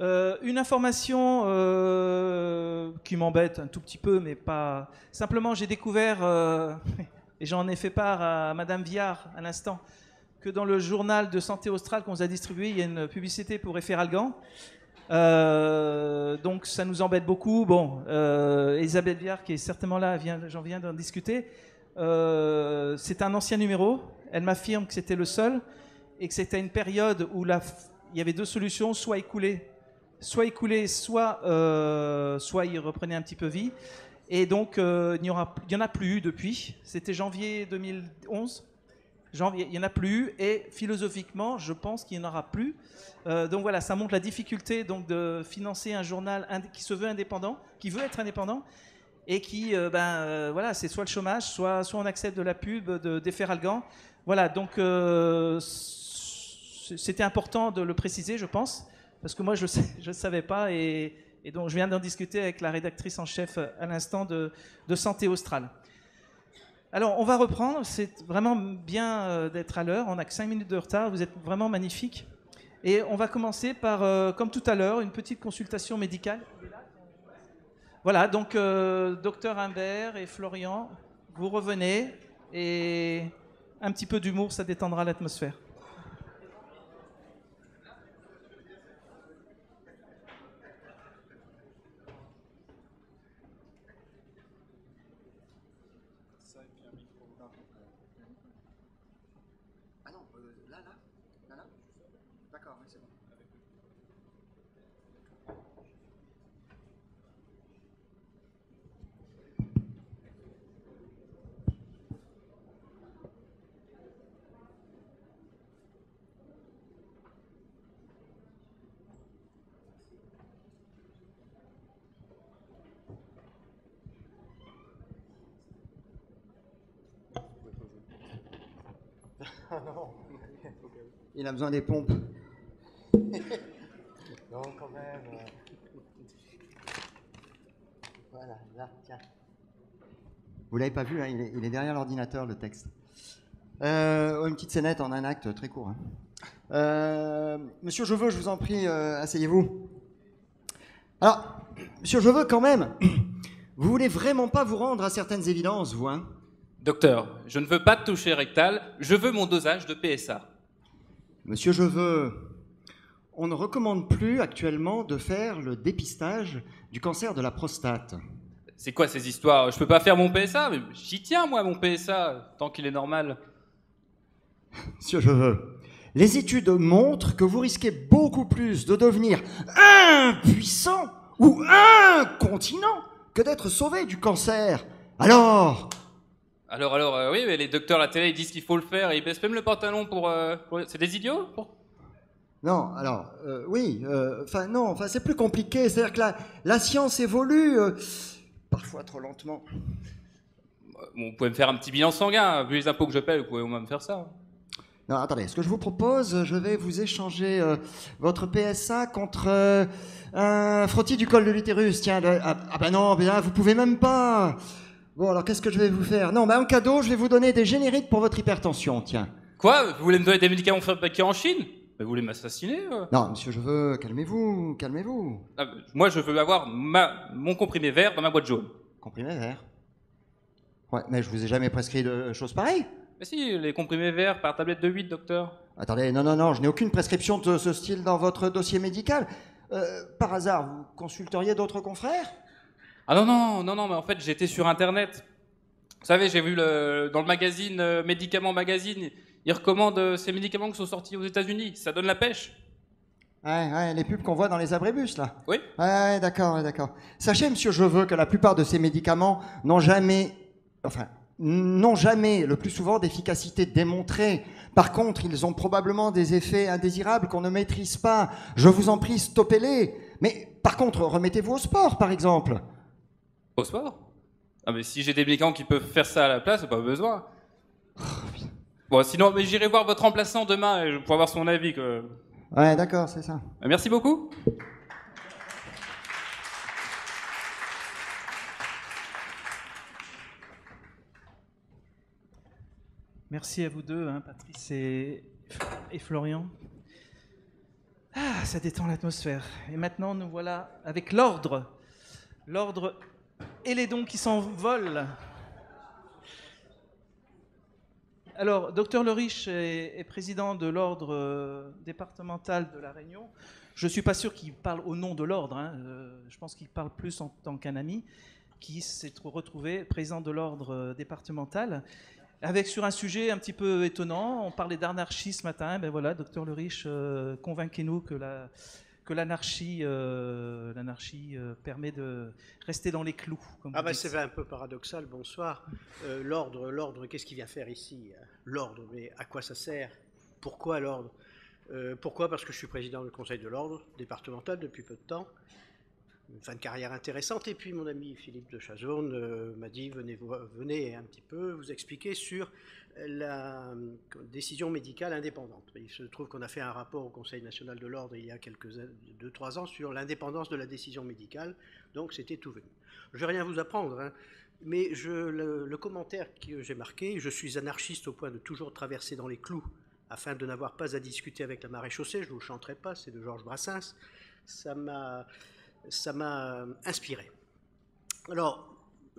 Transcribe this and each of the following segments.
Une information qui m'embête un tout petit peu, mais pas... Simplement, j'ai découvert, et j'en ai fait part à Madame Viard à l'instant, que dans le journal de Santé Australe qu'on nous a distribué, il y a une publicité pour Efferalgan. Donc ça nous embête beaucoup. Bon, Elisabeth Viard, qui est certainement là, j'en viens d'en discuter. C'est un ancien numéro. Elle m'affirme que c'était le seul et que c'était une période où il y avait deux solutions, soit écoulé, soit il reprenait un petit peu vie. Et donc il n'y en a plus eu depuis. C'était janvier 2011. Janvier, il n'y en a plus eu, et philosophiquement, je pense qu'il n'y en aura plus. Donc voilà, ça montre la difficulté donc, de financer un journal qui se veut indépendant, qui veut être indépendant, et qui, voilà, c'est soit le chômage, soit on accepte de la pub d'Efferalgan. Voilà, donc c'était important de le préciser, je pense, parce que moi, je ne savais pas, et donc je viens d'en discuter avec la rédactrice en chef à l'instant de Santé Australe. Alors, on va reprendre. C'est vraiment bien d'être à l'heure. On n'a que 5 minutes de retard. Vous êtes vraiment magnifiques. Et on va commencer par, comme tout à l'heure, une petite consultation médicale. Voilà, donc docteur Imbert et Florian, vous revenez. Et un petit peu d'humour, ça détendra l'atmosphère. Ah non, il a besoin des pompes. Non, quand même. Voilà, là, tiens. Vous l'avez pas vu, hein, il est derrière l'ordinateur, le texte. Une petite scénette en un acte très court. Hein. Monsieur Jeveux, je vous en prie, asseyez-vous. Alors, monsieur Jeveux, quand même, vous voulez vraiment pas vous rendre à certaines évidences, vous, hein? Docteur, je ne veux pas de toucher rectal, je veux mon dosage de PSA. Monsieur Jeveux, on ne recommande plus actuellement de faire le dépistage du cancer de la prostate. C'est quoi ces histoires? Je peux pas faire mon PSA? Mais j'y tiens, moi, mon PSA, tant qu'il est normal. Monsieur Jeveux, les études montrent que vous risquez beaucoup plus de devenir impuissant ou incontinent que d'être sauvé du cancer. Alors, oui, mais les docteurs à la télé, ils disent qu'il faut le faire et ils baissent même le pantalon pour... C'est des idiots Non, alors, oui, c'est plus compliqué. C'est-à-dire que la science évolue, parfois trop lentement. Bon, vous pouvez me faire un petit bilan sanguin, vu les impôts que je paye, vous pouvez au moins me faire ça. Non, attendez, ce que je vous propose, je vais vous échanger votre PSA contre un frottis du col de l'utérus. Tiens, non, vous pouvez même pas. Bon, alors qu'est-ce que je vais vous faire? Non, en cadeau, je vais vous donner des génériques pour votre hypertension, tiens. Quoi? Vous voulez me donner des médicaments fabriqués en Chine? Vous voulez m'assassiner? Non, monsieur, je veux... Calmez-vous. Moi, je veux avoir mon comprimé vert dans ma boîte jaune. Comprimé vert? Ouais, mais je vous ai jamais prescrit de choses pareilles. Mais si, les comprimés verts par tablette de 8, docteur. Attendez, non, je n'ai aucune prescription de ce style dans votre dossier médical. Par hasard, vous consulteriez d'autres confrères? Ah non, mais en fait, j'étais sur Internet. Vous savez, j'ai vu dans le magazine Médicaments Magazine, ils recommandent ces médicaments qui sont sortis aux États-Unis. Ça donne la pêche. Ouais, les pubs qu'on voit dans les abribus, là. Oui. Ouais, d'accord. Sachez, monsieur Jeveux, que la plupart de ces médicaments n'ont jamais, le plus souvent, d'efficacité démontrée. Par contre, ils ont probablement des effets indésirables qu'on ne maîtrise pas. Je vous en prie, stoppez-les. Mais par contre, remettez-vous au sport, par exemple. Au sport? Ah, mais si j'ai des médicaments qui peuvent faire ça à la place, pas besoin. Bon, sinon, mais j'irai voir votre remplaçant demain et je pourrai avoir son avis. Ouais, d'accord, c'est ça. Merci beaucoup. Merci à vous deux, hein, Patrice et Florian. Ah, ça détend l'atmosphère. Et maintenant, nous voilà avec l'ordre. L'ordre et les dons qui s'envolent. Alors, Dr Leriche est président de l'ordre départemental de La Réunion. Je ne suis pas sûr qu'il parle au nom de l'ordre. Je pense qu'il parle plus en tant qu'un ami qui s'est retrouvé président de l'ordre départemental. Avec sur un sujet un petit peu étonnant, on parlait d'anarchie ce matin. Ben voilà, Dr Leriche, convainquez-nous que l'anarchie permet de rester dans les clous. C'est un peu paradoxal. Bonsoir. L'ordre, qu'est-ce qu'il vient faire ici? L'ordre, mais à quoi ça sert? Pourquoi l'ordre? Pourquoi? Parce que je suis président du conseil de l'ordre départemental depuis peu de temps. Une fin de carrière intéressante. Et puis mon ami Philippe de Chazourne m'a dit venez un petit peu vous expliquer sur la décision médicale indépendante. Il se trouve qu'on a fait un rapport au Conseil national de l'ordre il y a 2-3 ans sur l'indépendance de la décision médicale, donc c'était tout venu. Je ne vais rien vous apprendre, mais le commentaire que j'ai marqué, je suis anarchiste au point de toujours traverser dans les clous afin de n'avoir pas à discuter avec la maréchaussée, je ne vous le chanterai pas, c'est de Georges Brassens, ça m'a inspiré. Alors,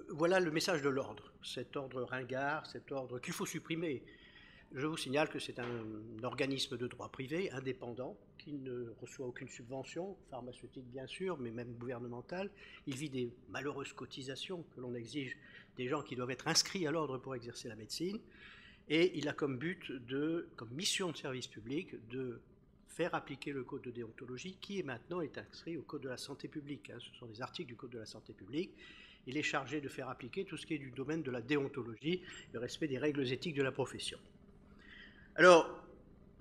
voilà le message de l'ordre, cet ordre ringard, cet ordre qu'il faut supprimer. Je vous signale que c'est un organisme de droit privé, indépendant, qui ne reçoit aucune subvention, pharmaceutique bien sûr, mais même gouvernementale. Il vit des malheureuses cotisations que l'on exige des gens qui doivent être inscrits à l'ordre pour exercer la médecine. Et il a comme but, comme mission de service public, de faire appliquer le code de déontologie qui maintenant est inscrit au code de la santé publique. Ce sont des articles du code de la santé publique. Il est chargé de faire appliquer tout ce qui est du domaine de la déontologie, le respect des règles éthiques de la profession. Alors,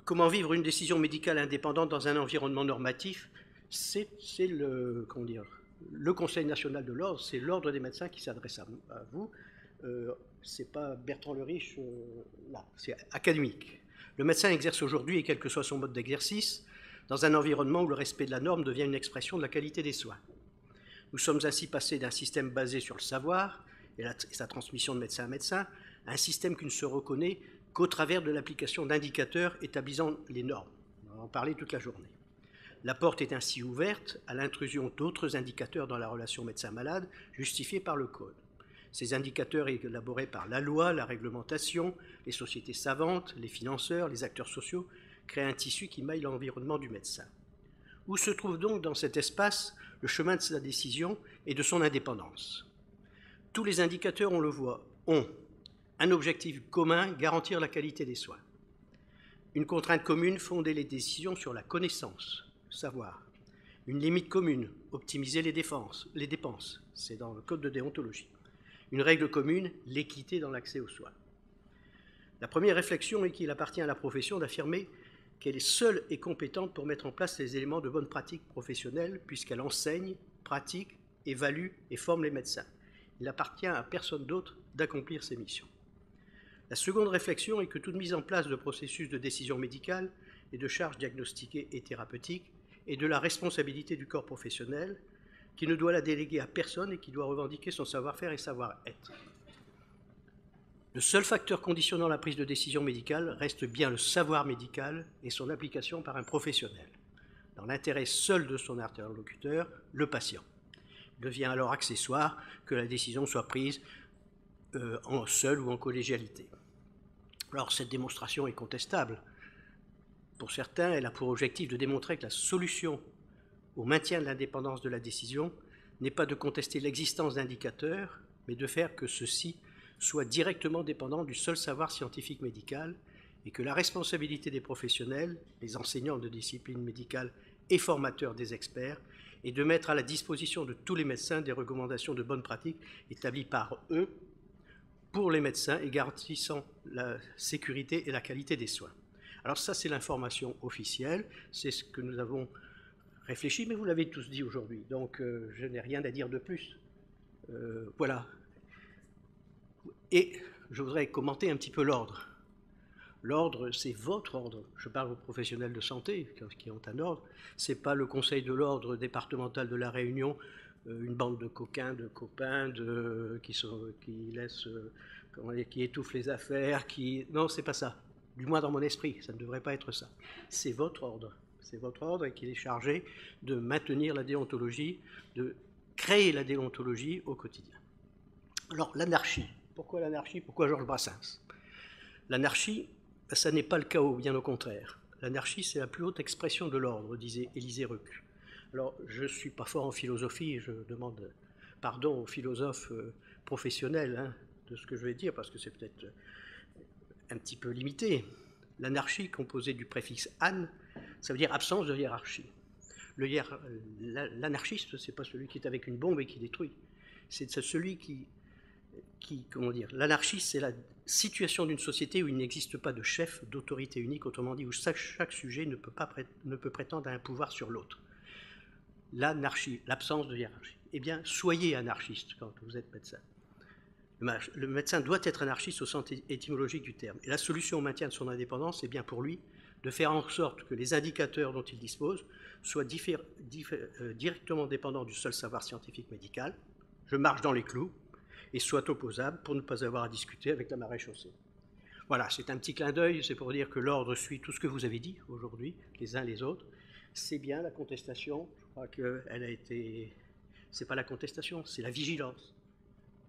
comment vivre une décision médicale indépendante dans un environnement normatif? C'est le Conseil national de l'ordre, c'est l'ordre des médecins qui s'adresse à vous. C'est pas Bertrand Leriche, là, c'est académique. Le médecin exerce aujourd'hui, et quel que soit son mode d'exercice, dans un environnement où le respect de la norme devient une expression de la qualité des soins. Nous sommes ainsi passés d'un système basé sur le savoir et sa transmission de médecin à médecin à un système qui ne se reconnaît qu'au travers de l'application d'indicateurs établissant les normes. On va en parler toute la journée. La porte est ainsi ouverte à l'intrusion d'autres indicateurs dans la relation médecin-malade justifiés par le code. Ces indicateurs élaborés par la loi, la réglementation, les sociétés savantes, les financeurs, les acteurs sociaux, créent un tissu qui maille l'environnement du médecin. Où se trouve donc dans cet espace le chemin de sa décision et de son indépendance? Tous les indicateurs, on le voit, ont un objectif commun, garantir la qualité des soins. Une contrainte commune, fonder les décisions sur la connaissance, le savoir. Une limite commune, optimiser les dépenses, c'est dans le code de déontologie. Une règle commune, l'équité dans l'accès aux soins. La première réflexion est qu'il appartient à la profession d'affirmer qu'elle est seule et compétente pour mettre en place les éléments de bonne pratique professionnelle, puisqu'elle enseigne, pratique, évalue et forme les médecins. Il n'appartient à personne d'autre d'accomplir ces missions. La seconde réflexion est que toute mise en place de processus de décision médicale et de charges diagnostiquées et thérapeutiques est de la responsabilité du corps professionnel, qui ne doit la déléguer à personne et qui doit revendiquer son savoir-faire et savoir-être. Le seul facteur conditionnant la prise de décision médicale reste bien le savoir médical et son application par un professionnel, dans l'intérêt seul de son interlocuteur, le patient. Il devient alors accessoire que la décision soit prise en seul ou en collégialité. Alors cette démonstration est contestable. Pour certains, elle a pour objectif de démontrer que la solution au maintien de l'indépendance de la décision n'est pas de contester l'existence d'indicateurs, mais de faire que ceux-ci soient directement dépendants du seul savoir scientifique médical et que la responsabilité des professionnels, les enseignants de discipline médicale et formateurs des experts, est de mettre à la disposition de tous les médecins des recommandations de bonne pratique établies par eux pour les médecins et garantissant la sécurité et la qualité des soins. Alors ça, c'est l'information officielle, c'est ce que nous avons réfléchi, mais vous l'avez tous dit aujourd'hui, donc je n'ai rien à dire de plus. Voilà. Et je voudrais commenter un petit peu l'ordre. L'ordre, c'est votre ordre. Je parle aux professionnels de santé qui ont un ordre. Ce n'est pas le conseil de l'ordre départemental de La Réunion, une bande de coquins, de copains, qui étouffent les affaires. Non, ce n'est pas ça. Du moins dans mon esprit, ça ne devrait pas être ça. C'est votre ordre. c'est votre ordre, et qu'il est chargé de maintenir la déontologie, de créer la déontologie au quotidien. Alors, l'anarchie. Pourquoi l'anarchie? Pourquoi Georges Brassens? L'anarchie, ça n'est pas le chaos, bien au contraire. L'anarchie, c'est la plus haute expression de l'ordre, disait Élisée Reclus. Alors, je ne suis pas fort en philosophie, et je demande pardon aux philosophes professionnels hein, de ce que je vais dire, parce que c'est peut-être un petit peu limité. L'anarchie, composée du préfixe « an », ça veut dire absence de hiérarchie. L'anarchiste, ce n'est pas celui qui est avec une bombe et qui détruit. C'est celui qui comment dire, l'anarchie, c'est la situation d'une société où il n'existe pas de chef, d'autorité unique, autrement dit, où chaque sujet ne peut prétendre à un pouvoir sur l'autre. L'anarchie, l'absence de hiérarchie. Eh bien, soyez anarchiste quand vous êtes médecin. Le médecin doit être anarchiste au sens étymologique du terme. Et la solution au maintien de son indépendance, c'est bien pour lui de faire en sorte que les indicateurs dont il dispose soient directement dépendants du seul savoir scientifique médical. Je marche dans les clous et soit opposable pour ne pas avoir à discuter avec la maréchaussée. Voilà, c'est un petit clin d'œil, c'est pour dire que l'ordre suit tout ce que vous avez dit aujourd'hui, les uns les autres. C'est bien la contestation, je crois qu'elle a été... C'est pas la contestation, c'est la vigilance.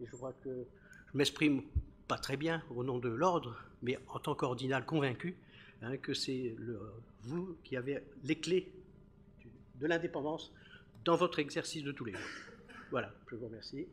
Et je crois que je m'exprime pas très bien au nom de l'ordre, mais en tant qu'ordinal convaincu hein, que c'est vous qui avez les clés de l'indépendance dans votre exercice de tous les jours. Voilà, je vous remercie.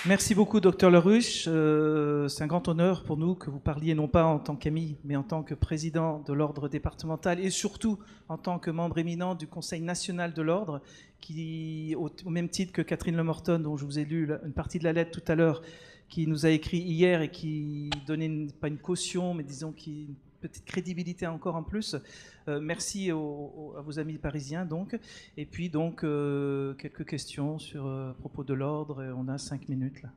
Merci beaucoup, docteur Leruche. C'est un grand honneur pour nous que vous parliez non pas en tant qu'ami, mais en tant que président de l'ordre départemental et surtout en tant que membre éminent du Conseil national de l'ordre, qui, au même titre que Catherine Lemorton, dont je vous ai lu une partie de la lettre tout à l'heure, qui nous a écrit hier et qui donnait pas une caution, mais disons une petite crédibilité encore en plus. Merci à vos amis parisiens donc. Et puis donc quelques questions sur à propos de l'ordre. On a 5 minutes là.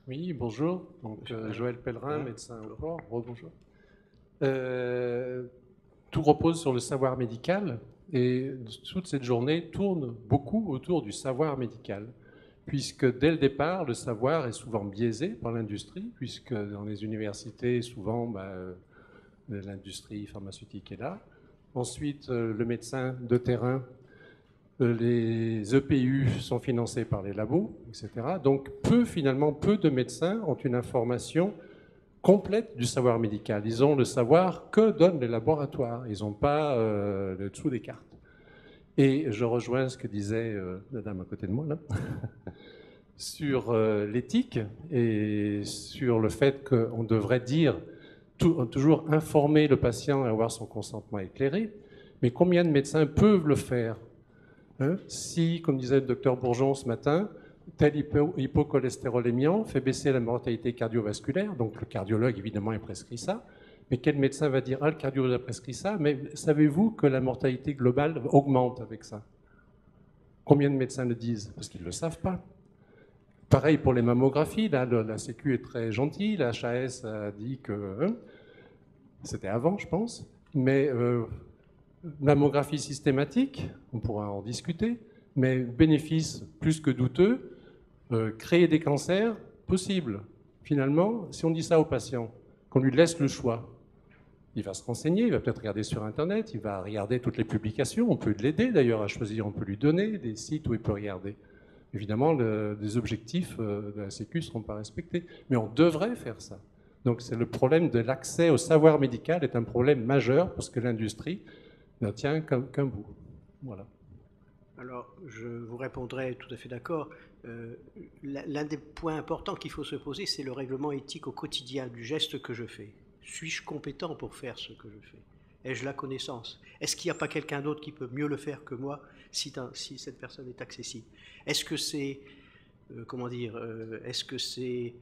Oui, bonjour. Donc, Joël Pellerin, médecin au port. Rebonjour. Tout repose sur le savoir médical et toute cette journée tourne beaucoup autour du savoir médical, puisque dès le départ, le savoir est souvent biaisé par l'industrie, puisque dans les universités, souvent, l'industrie pharmaceutique est là. Ensuite, le médecin de terrain, les EPU sont financés par les labos, etc. Donc, finalement, peu de médecins ont une information complète du savoir médical. Ils ont le savoir que donnent les laboratoires. Ils n'ont pas le dessous des cartes. Et je rejoins ce que disait la dame à côté de moi, là, sur l'éthique et sur le fait qu'on devrait toujours informer le patient et avoir son consentement éclairé. Mais combien de médecins peuvent le faire hein? Si, comme disait le docteur Bourgeon ce matin, tel hypocholestérolémiant fait baisser la mortalité cardiovasculaire, donc le cardiologue évidemment il prescrit ça, mais quel médecin va dire « Ah, le cardiologue a prescrit ça, mais savez-vous que la mortalité globale augmente avec ça ?» Combien de médecins le disent? Parce qu'ils ne le savent pas. Pareil pour les mammographies, là, la Sécu est très gentille, la HAS a dit que... c'était avant, je pense, mais mammographie systématique, on pourra en discuter, mais bénéfice plus que douteux, créer des cancers, possible. Finalement, si on dit ça au patient, qu'on lui laisse le choix, il va se renseigner, il va peut-être regarder sur Internet, il va regarder toutes les publications, on peut l'aider d'ailleurs à choisir, on peut lui donner des sites où il peut regarder. Évidemment, les objectifs de la Sécu ne seront pas respectés, mais on devrait faire ça. Donc c'est le problème de l'accès au savoir médical est un problème majeur parce que l'industrie n'en tient qu'un bout. Voilà. Alors, je vous répondrai tout à fait d'accord. L'un des points importants qu'il faut se poser, c'est le règlement éthique au quotidien du geste que je fais. Suis-je compétent pour faire ce que je fais? Ai-je la connaissance? Est-ce qu'il n'y a pas quelqu'un d'autre qui peut mieux le faire que moi si cette personne est accessible? Est-ce que c'est, est-ce que c'est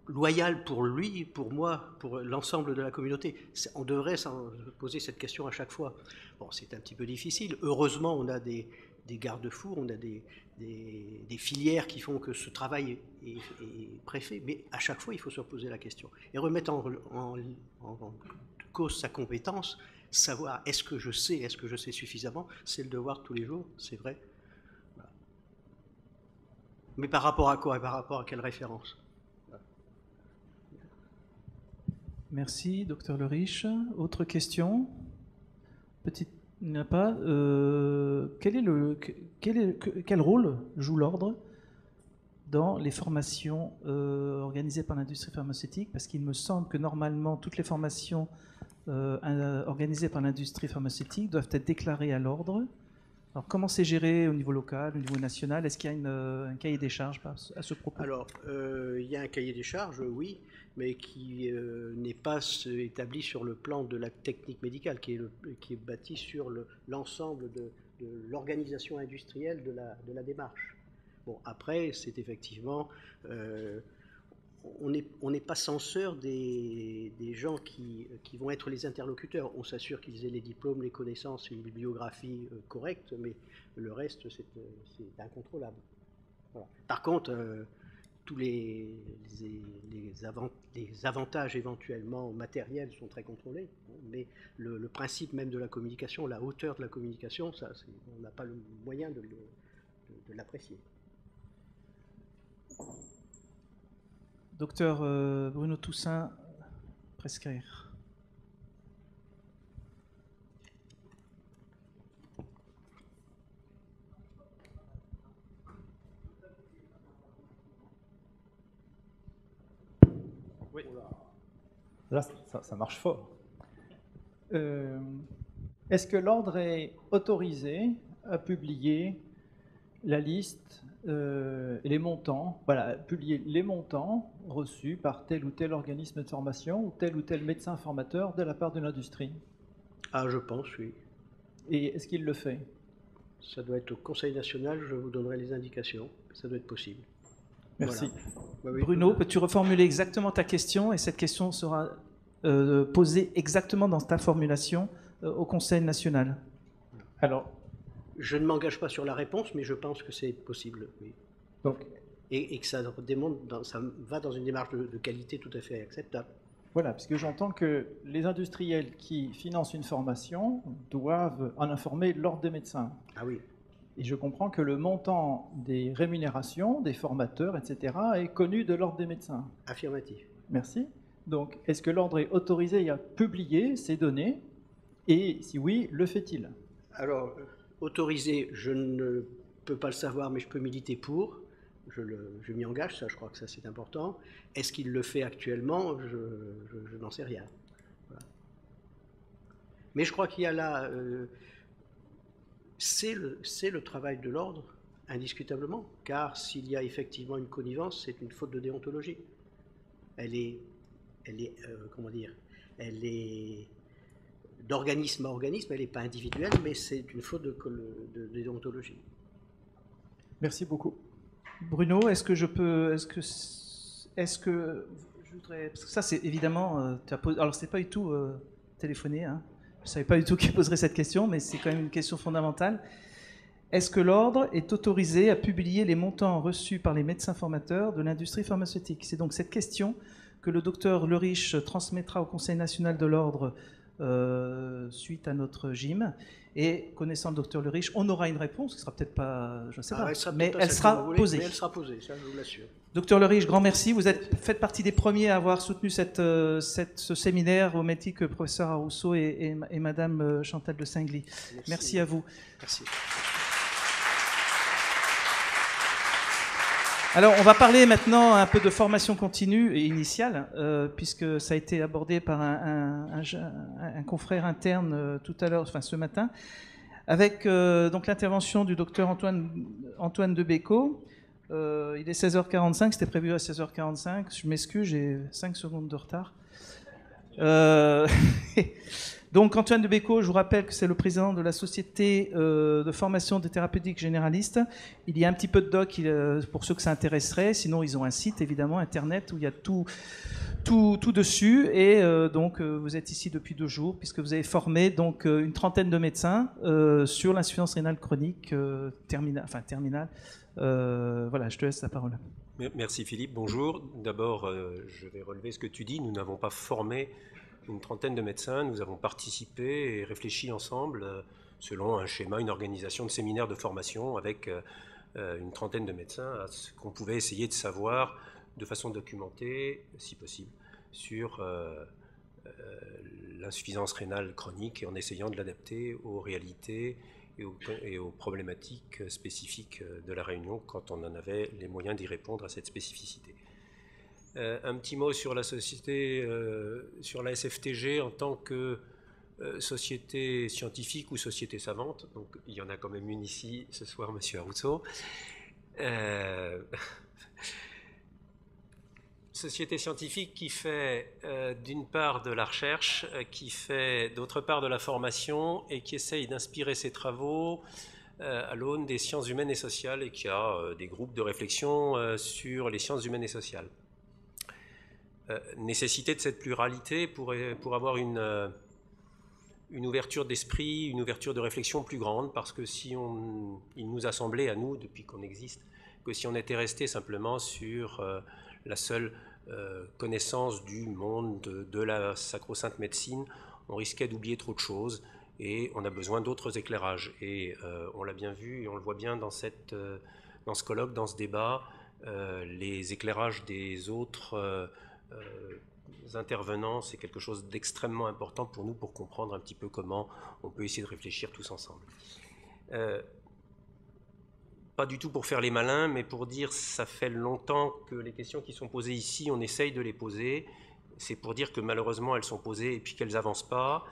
loyal pour lui, pour moi, pour l'ensemble de la communauté? On devrait se poser cette question à chaque fois. Bon, c'est un petit peu difficile. Heureusement, on a des des garde-fous, on a des filières qui font que ce travail est préfet, mais à chaque fois, il faut se poser la question. Et remettre en cause sa compétence, savoir est-ce que je sais suffisamment, c'est le devoir de tous les jours, c'est vrai. Voilà. Mais par rapport à quoi et par rapport à quelle référence? Merci, docteur Le Riche. Autre question? Il n'y en a pas. Quel rôle joue l'ordre dans les formations organisées par l'industrie pharmaceutique? Parce qu'il me semble que normalement, toutes les formations organisées par l'industrie pharmaceutique doivent être déclarées à l'ordre. Alors, comment c'est géré au niveau local, au niveau national? Est-ce qu'il y a un cahier des charges à ce propos? Alors, il y a un cahier des charges, oui, mais qui n'est pas établi sur le plan de la technique médicale, qui est bâti sur l'ensemble de l'organisation industrielle de la démarche. Bon, après, c'est effectivement... on n'est pas censeur des gens qui vont être les interlocuteurs. On s'assure qu'ils aient les diplômes, les connaissances, une bibliographie correcte, mais le reste, c'est incontrôlable. Voilà. Par contre, tous les avantages éventuellement matériels sont très contrôlés, mais le principe même de la communication, la hauteur de la communication, ça, on n'a pas le moyen de l'apprécier. Docteur Bruno Toussaint, prescrire. Oui. Là, ça marche fort. Est-ce que l'ordre est autorisé à publier la liste et les montants, voilà, publier les montants reçus par tel ou tel organisme de formation ou tel médecin formateur de la part de l'industrie? Ah, je pense, oui. Et est-ce qu'il le fait? Ça doit être au Conseil national, je vous donnerai les indications. Ça doit être possible. Merci. Voilà. Bruno, peux-tu reformuler exactement ta question? Et cette question sera posée exactement dans ta formulation au Conseil national. Alors, je ne m'engage pas sur la réponse, mais je pense que c'est possible. Oui. Donc, et que ça va dans une démarche de qualité tout à fait acceptable. Voilà, parce que j'entends que les industriels qui financent une formation doivent en informer l'ordre des médecins. Ah oui. Et je comprends que le montant des rémunérations, des formateurs, etc., est connu de l'ordre des médecins. Affirmatif. Merci. Donc, est-ce que l'ordre est autorisé à publier ces données? Et si oui, le fait-il? Alors, autorisé, je ne peux pas le savoir, mais je peux militer pour. Je m'y engage, ça, je crois que ça c'est important. Est-ce qu'il le fait actuellement? Je n'en sais rien. Voilà. Mais je crois qu'il y a là... c'est le travail de l'ordre, indiscutablement, car s'il y a effectivement une connivence, c'est une faute de déontologie. Elle est comment dire, elle est d'organisme à organisme, elle n'est pas individuelle, mais c'est une faute de déontologie. Merci beaucoup. Bruno, est-ce que je voudrais, parce que ça c'est évidemment, alors c'est pas du tout téléphoné, hein. Je ne savais pas du tout qui poserait cette question, mais c'est quand même une question fondamentale. Est-ce que l'ordre est autorisé à publier les montants reçus par les médecins formateurs de l'industrie pharmaceutique? C'est donc cette question que le docteur Le Riche transmettra au Conseil national de l'ordre suite à notre gym. Et connaissant le docteur Le Riche, on aura une réponse qui sera peut-être pas, je ne sais pas, mais elle sera posée. Mais elle sera posée, ça je vous l'assure. Docteur Le Riche, grand merci. Vous faites partie des premiers à avoir soutenu ce séminaire au même titre que le professeur Arousseau et Madame Chantal de Singly. Merci à vous. Merci. Alors, on va parler maintenant un peu de formation continue et initiale, puisque ça a été abordé par un confrère interne tout à l'heure, enfin ce matin, avec donc l'intervention du docteur Antoine Debecco. Il est 16h45, c'était prévu à 16h45. Je m'excuse, j'ai 5 secondes de retard. Donc Antoine de Becco, je vous rappelle que c'est le président de la Société de formation des thérapeutiques généralistes. Il y a un petit peu de doc pour ceux que ça intéresserait. Sinon, ils ont un site, évidemment, Internet, où il y a tout dessus. Et donc, vous êtes ici depuis 2 jours, puisque vous avez formé donc, une trentaine de médecins sur l'insuffisance rénale chronique terminale. Voilà, je te laisse la parole. Merci Philippe, bonjour. D'abord, je vais relever ce que tu dis. Nous n'avons pas formé une trentaine de médecins, nous avons participé et réfléchi ensemble selon un schéma, une organisation de séminaires de formation avec une trentaine de médecins à ce qu'on pouvait essayer de savoir de façon documentée, si possible, sur l'insuffisance rénale chronique et en essayant de l'adapter aux réalités et aux problématiques spécifiques de la Réunion quand on en avait les moyens d'y répondre à cette spécificité. Un petit mot sur la société, sur la SFTG en tant que société scientifique ou société savante. Donc, il y en a quand même une ici ce soir, Monsieur Arousseau. Société scientifique qui fait d'une part de la recherche, qui fait d'autre part de la formation et qui essaye d'inspirer ses travaux à l'aune des sciences humaines et sociales et qui a des groupes de réflexion sur les sciences humaines et sociales. Nécessité de cette pluralité pour avoir une ouverture d'esprit, une ouverture de réflexion plus grande, parce que il nous a semblé à nous, depuis qu'on existe, que si on était resté simplement sur la seule connaissance du monde de la sacro-sainte médecine, on risquait d'oublier trop de choses et on a besoin d'autres éclairages. Et on l'a bien vu et on le voit bien dans ce colloque, dans ce débat, les éclairages des autres intervenants, c'est quelque chose d'extrêmement important pour nous pour comprendre un petit peu comment on peut essayer de réfléchir tous ensemble. Pas du tout pour faire les malins, mais pour dire ça fait longtemps que les questions qui sont posées ici, on essaye de les poser. C'est pour dire que malheureusement elles sont posées et puis qu'elles n'avancent pas.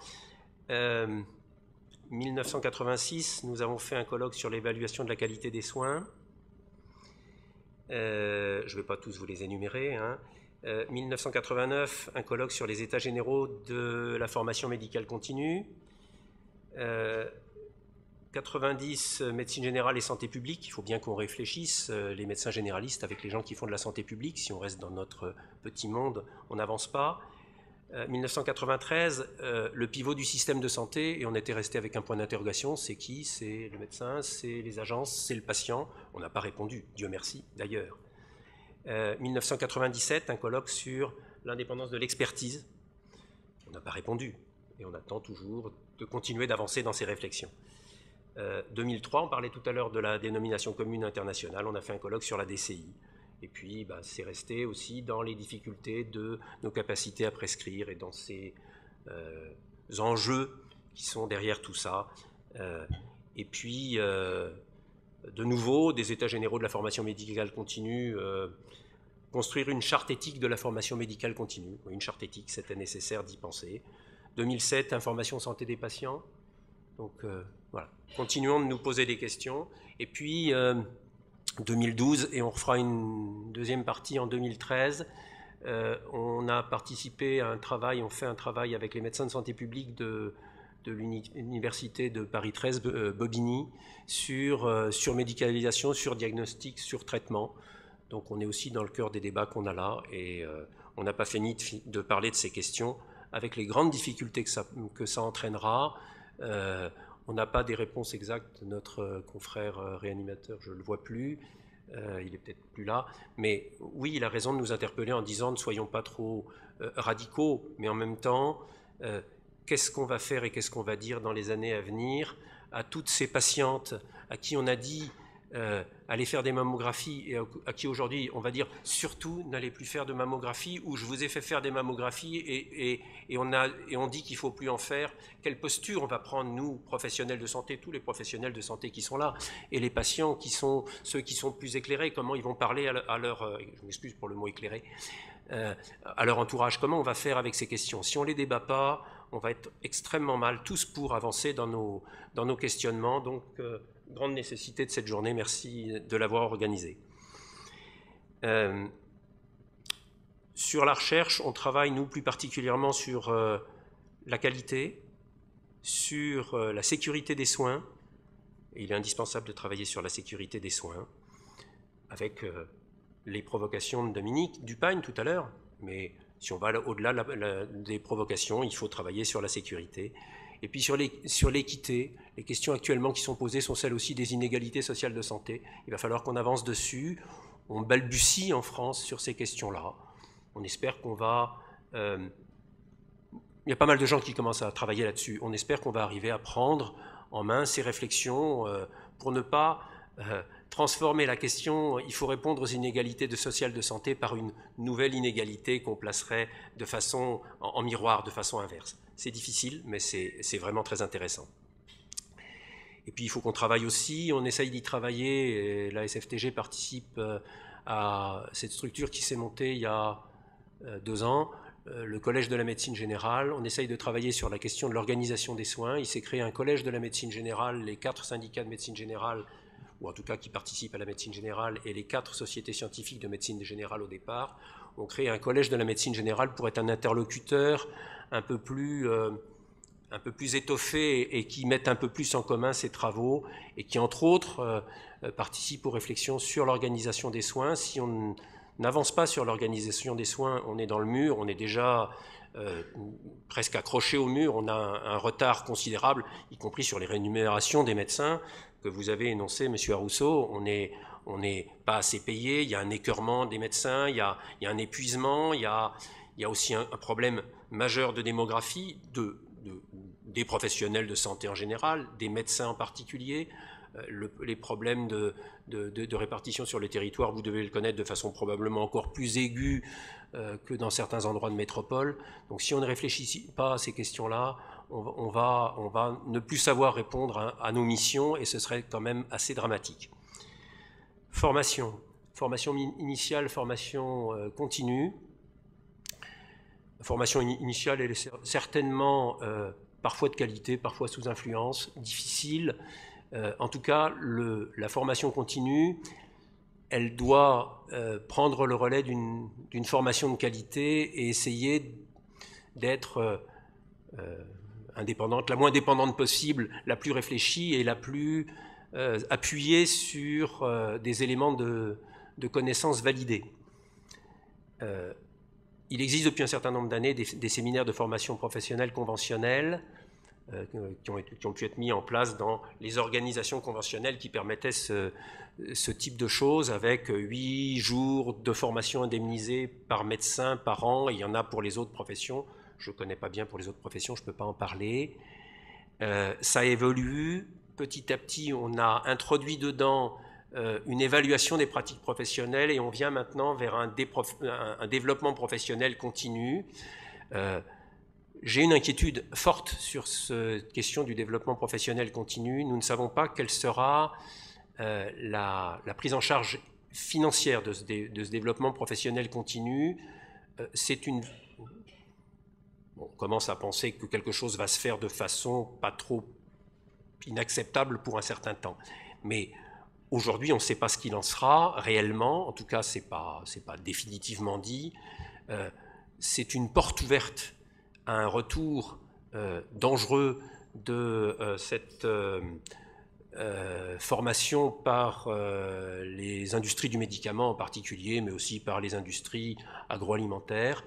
1986, nous avons fait un colloque sur l'évaluation de la qualité des soins. Je ne vais pas tous vous les énumérer, hein. 1989, un colloque sur les états généraux de la formation médicale continue. 90, médecine générale et santé publique. Il faut bien qu'on réfléchisse, les médecins généralistes, avec les gens qui font de la santé publique. Si on reste dans notre petit monde, on n'avance pas. 1993, le pivot du système de santé, et on était resté avec un point d'interrogation. C'est qui? C'est le médecin, c'est les agences, c'est le patient. On n'a pas répondu, Dieu merci d'ailleurs. 1997, un colloque sur l'indépendance de l'expertise. On n'a pas répondu et on attend toujours de continuer d'avancer dans ces réflexions. 2003, on parlait tout à l'heure de la dénomination commune internationale, on a fait un colloque sur la DCI. Et puis, c'est resté aussi dans les difficultés de nos capacités à prescrire et dans ces enjeux qui sont derrière tout ça. Et puis, de nouveau, des états généraux de la formation médicale continue, construire une charte éthique de la formation médicale continue. Une charte éthique, c'était nécessaire d'y penser. 2007, information santé des patients. Donc voilà, continuons de nous poser des questions. Et puis 2012, et on refera une deuxième partie en 2013, on a participé à un travail, on fait un travail avec les médecins de santé publique de l'université de Paris 13, Bobigny, sur médicalisation, sur diagnostic, sur traitement. Donc on est aussi dans le cœur des débats qu'on a là, et on n'a pas fini de parler de ces questions, avec les grandes difficultés que ça entraînera. On n'a pas des réponses exactes. Notre confrère réanimateur, je ne le vois plus, il n'est peut-être plus là, mais oui, il a raison de nous interpeller en disant ne soyons pas trop radicaux, mais en même temps, qu'est-ce qu'on va faire et qu'est-ce qu'on va dire dans les années à venir à toutes ces patientes à qui on a dit allez faire des mammographies et à qui aujourd'hui on va dire surtout n'allez plus faire de mammographie, ou je vous ai fait faire des mammographies et on dit qu'il ne faut plus en faire. Quelle posture on va prendre, nous, professionnels de santé, tous les professionnels de santé qui sont là, et les patients qui sont ceux qui sont plus éclairés, comment ils vont parler à leur, je m'excuse pour le mot éclairé, à leur entourage, comment on va faire avec ces questions. Si on ne les débat pas, on va être extrêmement mal, tous pour avancer dans nos questionnements. Donc grande nécessité de cette journée, merci de l'avoir organisée. Sur la recherche, on travaille, nous, plus particulièrement sur la qualité, sur la sécurité des soins. Et il est indispensable de travailler sur la sécurité des soins, avec les provocations de Dominique Dupagne tout à l'heure. Mais si on va au-delà des provocations, il faut travailler sur la sécurité. Et puis sur l'équité, les questions actuellement qui sont posées sont celles aussi des inégalités sociales de santé. Il va falloir qu'on avance dessus. On balbutie en France sur ces questions-là. On espère qu'on va... il y a pas mal de gens qui commencent à travailler là-dessus. On espère qu'on va arriver à prendre en main ces réflexions pour ne pas transformer la question « il faut répondre aux inégalités sociales de santé » par une nouvelle inégalité qu'on placerait de façon, en miroir, de façon inverse. C'est difficile, mais c'est vraiment très intéressant. Et puis il faut qu'on travaille aussi, on essaye d'y travailler, et la SFTG participe à cette structure qui s'est montée il y a 2 ans, le Collège de la médecine générale. On essaye de travailler sur la question de l'organisation des soins. Il s'est créé un Collège de la médecine générale, les 4 syndicats de médecine générale, ou en tout cas qui participent à la médecine générale, et les 4 sociétés scientifiques de médecine générale au départ, ont créé un Collège de la médecine générale pour être un interlocuteur un peu plus étoffé et qui mette un peu plus en commun ses travaux et qui, entre autres, participe aux réflexions sur l'organisation des soins. Si on n'avance pas sur l'organisation des soins, on est dans le mur, on est déjà presque accroché au mur, on a un retard considérable, y compris sur les rémunérations des médecins que vous avez énoncé, M. Arrousseau. On n'est pas assez payé, il y a un écœurement des médecins, il y a un épuisement, il y a aussi un problème majeur de démographie, des professionnels de santé en général, des médecins en particulier. Les problèmes de répartition sur le territoire, vous devez le connaître de façon probablement encore plus aiguë que dans certains endroits de métropole. Donc si on ne réfléchit pas à ces questions-là, on va ne plus savoir répondre à nos missions et ce serait quand même assez dramatique. Formation initiale, formation continue. La formation initiale, elle est certainement parfois de qualité, parfois sous influence, difficile. En tout cas, la formation continue, elle doit prendre le relais d'une formation de qualité et essayer d'être indépendante, la moins dépendante possible, la plus réfléchie et la plus appuyée sur des éléments de connaissances validés. Il existe depuis un certain nombre d'années des séminaires de formation professionnelle conventionnelle qui ont pu être mis en place dans les organisations conventionnelles qui permettaient ce type de choses avec 8 jours de formation indemnisée par médecin par an, et il y en a pour les autres professions. Je ne connais pas bien pour les autres professions, je ne peux pas en parler. Ça évolue. Petit à petit, on a introduit dedans une évaluation des pratiques professionnelles et on vient maintenant vers un développement professionnel continu. J'ai une inquiétude forte sur cette question du développement professionnel continu. Nous ne savons pas quelle sera la prise en charge financière de ce développement professionnel continu. On commence à penser que quelque chose va se faire de façon pas trop inacceptable pour un certain temps. Mais aujourd'hui, on ne sait pas ce qu'il en sera réellement. En tout cas, ce n'est pas définitivement dit. C'est une porte ouverte à un retour dangereux de cette formation par les industries du médicament en particulier, mais aussi par les industries agroalimentaires.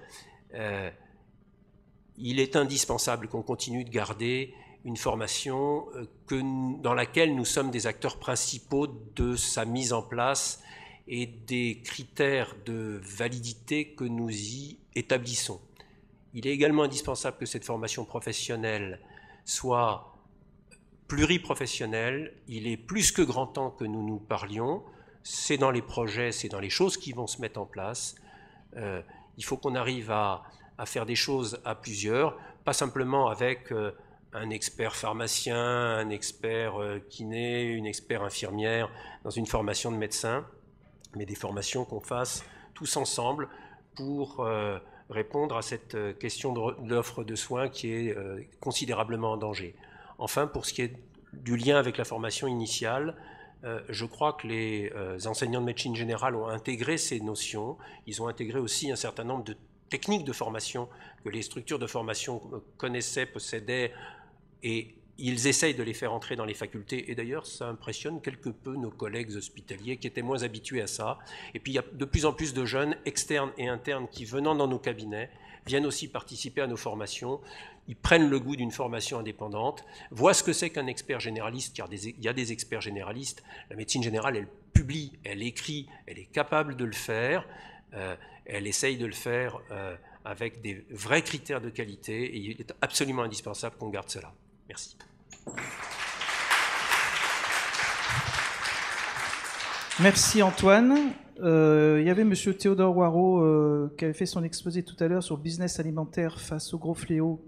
Il est indispensable qu'on continue de garder une formation dans laquelle nous sommes des acteurs principaux de sa mise en place et des critères de validité que nous y établissons. Il est également indispensable que cette formation professionnelle soit pluriprofessionnelle. Il est plus que grand temps que nous nous parlions. C'est dans les projets, c'est dans les choses qui vont se mettre en place. Il faut qu'on arrive à faire des choses à plusieurs, pas simplement avec un expert pharmacien, un expert kiné, une expert infirmière dans une formation de médecin, mais des formations qu'on fasse tous ensemble pour répondre à cette question de l'offre de soins qui est considérablement en danger. Enfin, pour ce qui est du lien avec la formation initiale, je crois que les enseignants de médecine générale ont intégré ces notions. Ils ont intégré aussi un certain nombre de techniques de formation que les structures de formation connaissaient, possédaient et ils essayent de les faire entrer dans les facultés, et d'ailleurs ça impressionne quelque peu nos collègues hospitaliers qui étaient moins habitués à ça. Et puis il y a de plus en plus de jeunes, externes et internes, qui venant dans nos cabinets, viennent aussi participer à nos formations. Ils prennent le goût d'une formation indépendante, voient ce que c'est qu'un expert généraliste, car il y a des experts généralistes. La médecine générale, elle publie, elle écrit, elle est capable de le faire, elle essaye de le faire avec des vrais critères de qualité, et il est absolument indispensable qu'on garde cela. Merci. Merci Antoine. Il y avait M. Théodore Waro qui avait fait son exposé tout à l'heure sur le business alimentaire face au gros fléau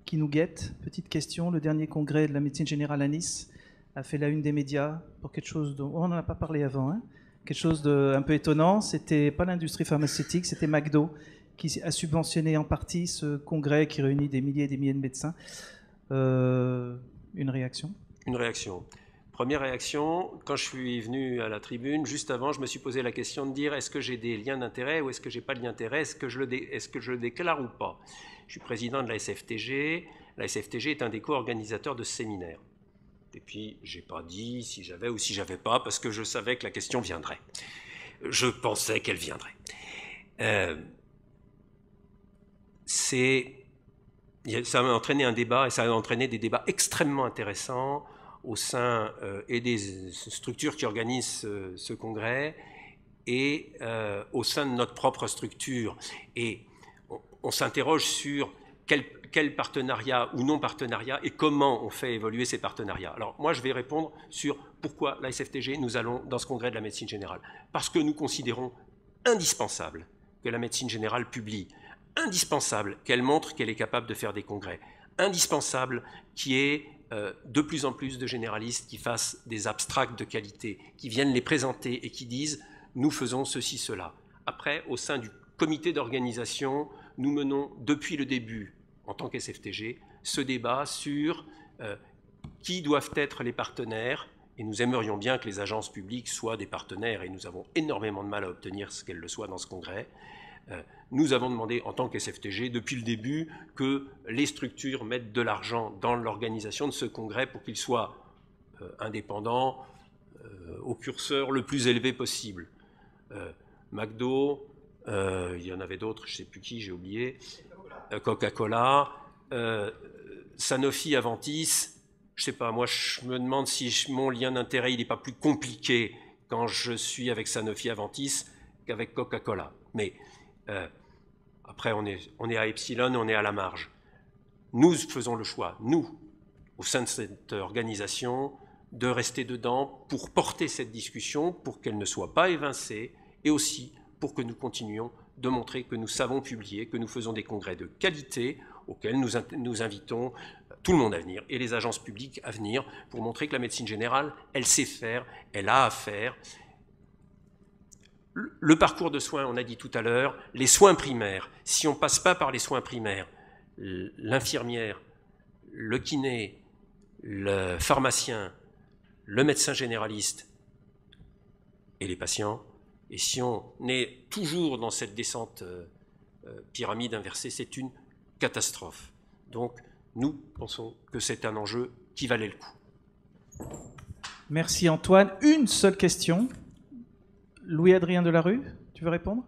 qui nous guette. Petite question, le dernier congrès de la médecine générale à Nice a fait la une des médias pour quelque chose dont on n'en a pas parlé avant, hein, quelque chose d'un peu étonnant. C'était pas l'industrie pharmaceutique, c'était McDo qui a subventionné en partie ce congrès qui réunit des milliers et des milliers de médecins. Une réaction ? Une réaction. Première réaction, quand je suis venu à la tribune, juste avant, je me suis posé la question de dire est-ce que j'ai des liens d'intérêt ou est-ce que j'ai pas de lien d'intérêt, est-ce que je le déclare ou pas. Je suis président de la SFTG. La SFTG est un des co-organisateurs de ce séminaire. Et puis, j'ai pas dit si j'avais ou si j'avais pas, parce que je savais que la question viendrait. Je pensais qu'elle viendrait. Ça a entraîné un débat, et ça a entraîné des débats extrêmement intéressants au sein et des structures qui organisent ce congrès et au sein de notre propre structure. Et on s'interroge sur quel partenariat ou non partenariat et comment on fait évoluer ces partenariats. Alors moi, je vais répondre sur pourquoi la SFTG, nous allons dans ce congrès de la médecine générale. Parce que nous considérons indispensable que la médecine générale publie, indispensable qu'elle montre qu'elle est capable de faire des congrès, indispensable qu'il y ait de plus en plus de généralistes qui fassent des abstracts de qualité, qui viennent les présenter et qui disent « nous faisons ceci, cela ». Après, au sein du comité d'organisation, nous menons depuis le début, en tant qu'SFTG, ce débat sur qui doivent être les partenaires, et nous aimerions bien que les agences publiques soient des partenaires, et nous avons énormément de mal à obtenir ce qu'elles le soient dans ce congrès. Nous avons demandé en tant qu'SFTG depuis le début que les structures mettent de l'argent dans l'organisation de ce congrès pour qu'il soit indépendant, au curseur le plus élevé possible. McDo, il y en avait d'autres, je ne sais plus qui, j'ai oublié, Coca-Cola, Sanofi, Aventis, je ne sais pas, moi je me demande si mon lien d'intérêt il n'est pas plus compliqué quand je suis avec Sanofi, Aventis qu'avec Coca-Cola. Mais après, on est à Epsilon, on est à la marge. Nous faisons le choix, nous, au sein de cette organisation, de rester dedans pour porter cette discussion, pour qu'elle ne soit pas évincée, et aussi pour que nous continuions de montrer que nous savons publier, que nous faisons des congrès de qualité auxquels nous invitons tout le monde à venir, et les agences publiques à venir, pour montrer que la médecine générale, elle sait faire, elle a à faire. Le parcours de soins, on a dit tout à l'heure, les soins primaires, si on ne passe pas par les soins primaires, l'infirmière, le kiné, le pharmacien, le médecin généraliste et les patients, et si on est toujours dans cette descente pyramide inversée, c'est une catastrophe. Donc, nous pensons que c'est un enjeu qui valait le coup. Merci Antoine. Une seule question. Louis-Adrien Delarue, tu veux répondre?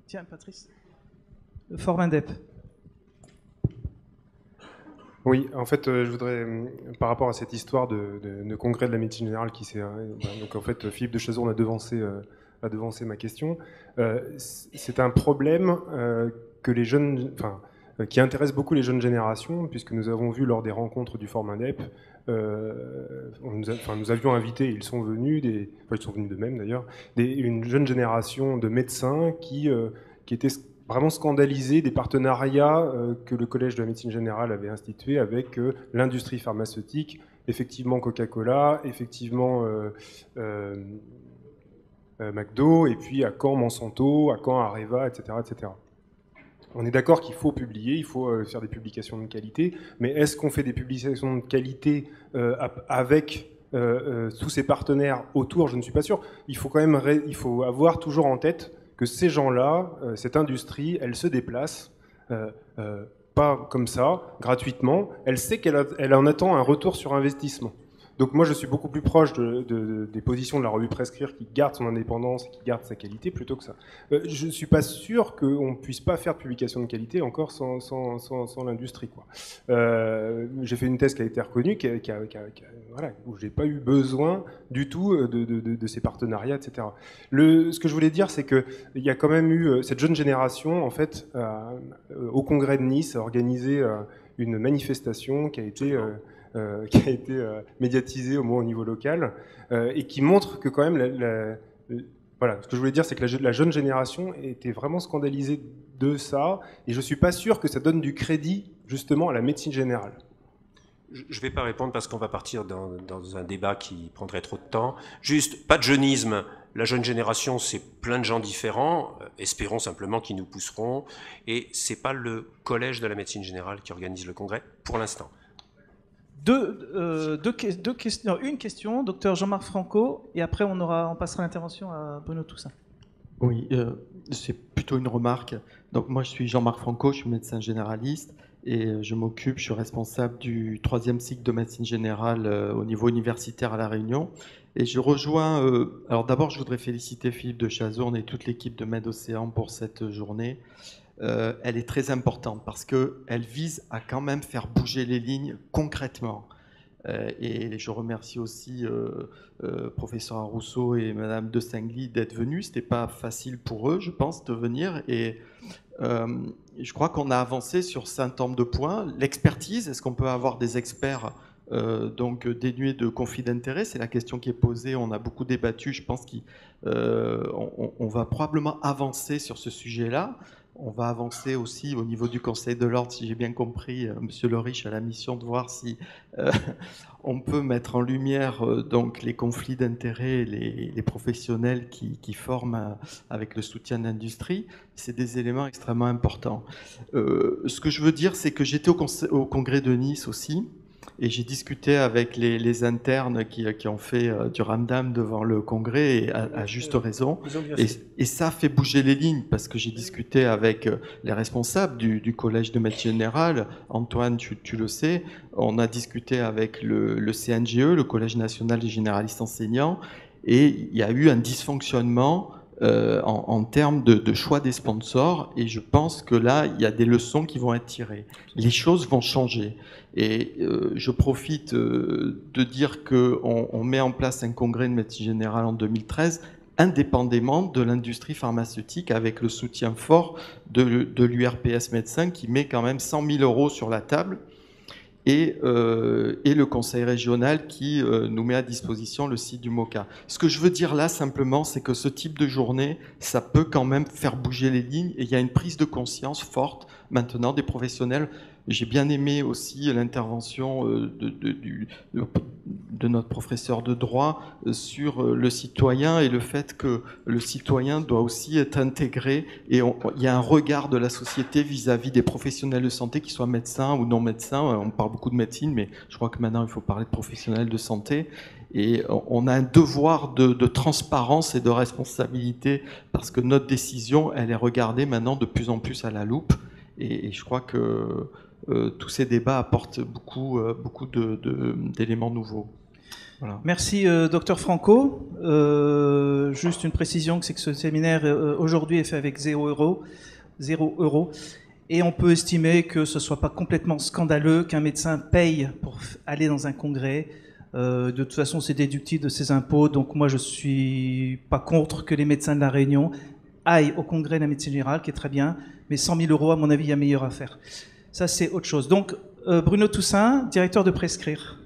Tiens, Patrice. Le Fort Indep. Oui, en fait, je voudrais, par rapport à cette histoire de congrès de la médecine générale qui s'est... donc en fait, Philippe de Chazourne a devancé ma question. C'est un problème que les jeunes... qui intéresse beaucoup les jeunes générations, puisque nous avons vu lors des rencontres du Forum Indep, nous avions invité, ils sont venus, ils sont venus d'eux-mêmes d'ailleurs, une jeune génération de médecins qui étaient vraiment scandalisés des partenariats que le Collège de la médecine générale avait institués avec l'industrie pharmaceutique, effectivement Coca-Cola, effectivement McDo, et puis à Caen Monsanto, à Caen Areva, etc., etc. On est d'accord qu'il faut publier, il faut faire des publications de qualité, mais est-ce qu'on fait des publications de qualité avec tous ces partenaires autour? Je ne suis pas sûr. Il faut quand même avoir toujours en tête que ces gens-là, cette industrie, elle se déplace pas comme ça, gratuitement. Elle sait qu'elle en attend un retour sur investissement. Donc moi, je suis beaucoup plus proche des positions de la revue Prescrire qui garde son indépendance et qui garde sa qualité plutôt que ça. Je ne suis pas sûr qu'on ne puisse pas faire de publication de qualité encore sans l'industrie, quoi. J'ai fait une thèse qui a été reconnue, voilà, où je n'ai pas eu besoin du tout de ces partenariats, etc. Ce que je voulais dire, c'est qu'il y a quand même eu cette jeune génération, en fait, au congrès de Nice, a organisé une manifestation qui a été médiatisé au moins au niveau local, et qui montre que quand même, voilà, ce que je voulais dire, c'est que la jeune génération était vraiment scandalisée de ça, et je ne suis pas sûr que ça donne du crédit justement à la médecine générale. Je ne vais pas répondre parce qu'on va partir dans un débat qui prendrait trop de temps. Juste, pas de jeunisme. La jeune génération, c'est plein de gens différents. Espérons simplement qu'ils nous pousseront. Et ce n'est pas le collège de la médecine générale qui organise le congrès pour l'instant. Une question, docteur Jean-Marc Franco, et après on passera l'intervention à Bruno Toussaint. Oui, c'est plutôt une remarque. Donc moi je suis Jean-Marc Franco, je suis médecin généraliste et je suis responsable du 3e cycle de médecine générale au niveau universitaire à La Réunion. Et je rejoins, alors d'abord je voudrais féliciter Philippe de Chazourne et toute l'équipe de MedOcéan pour cette journée. Elle est très importante parce qu'elle vise à quand même faire bouger les lignes concrètement. Et je remercie aussi professeur Rousseau et Madame de Singly d'être venus. Ce n'était pas facile pour eux, je pense, de venir. Et je crois qu'on a avancé sur un certain nombre de points. L'expertise, est-ce qu'on peut avoir des experts donc dénués de conflit d'intérêt? C'est la question qui est posée. On a beaucoup débattu. Je pense qu'on va probablement avancer sur ce sujet-là. On va avancer aussi au niveau du Conseil de l'Ordre, si j'ai bien compris. Monsieur Leriche a la mission de voir si on peut mettre en lumière donc les conflits d'intérêts, les professionnels qui forment avec le soutien de l'industrie. C'est des éléments extrêmement importants. Ce que je veux dire, c'est que j'étais au congrès de Nice aussi. Et j'ai discuté avec les internes qui ont fait du ramdam devant le congrès, et à juste raison. Et ça fait bouger les lignes, parce que j'ai discuté avec les responsables du Collège de médecine générale. Antoine, tu le sais. On a discuté avec le CNGE, le Collège national des généralistes enseignants, et il y a eu un dysfonctionnement en termes de choix des sponsors, et je pense que là, il y a des leçons qui vont être tirées. Les choses vont changer. Et je profite de dire qu'on met en place un congrès de médecine générale en 2013, indépendamment de l'industrie pharmaceutique, avec le soutien fort de l'URPS Médecins, qui met quand même 100 000 € sur la table, et le conseil régional qui nous met à disposition le site du MOCA. Ce que je veux dire là, simplement, c'est que ce type de journée, ça peut quand même faire bouger les lignes, et il y a une prise de conscience forte maintenant des professionnels. J'ai bien aimé aussi l'intervention de notre professeur de droit sur le citoyen, et le fait que le citoyen doit aussi être intégré, et il y a un regard de la société vis-à-vis des professionnels de santé, qu'ils soient médecins ou non médecins. On parle beaucoup de médecine, mais je crois que maintenant il faut parler de professionnels de santé. Et on a un devoir de transparence et de responsabilité, parce que notre décision, elle est regardée maintenant de plus en plus à la loupe. Et je crois que tous ces débats apportent beaucoup d'éléments nouveaux. Voilà. Merci, docteur Franco. Juste une précision, c'est que ce séminaire aujourd'hui est fait avec 0 €. Et on peut estimer que ce ne soit pas complètement scandaleux qu'un médecin paye pour aller dans un congrès. De toute façon, c'est déductible de ses impôts. Donc moi, je ne suis pas contre que les médecins de La Réunion aillent au congrès de la médecine générale, qui est très bien. Mais 100 000 €, à mon avis, il y a meilleur à faire. Ça, c'est autre chose. Donc, Bruno Toussaint, directeur de Prescrire.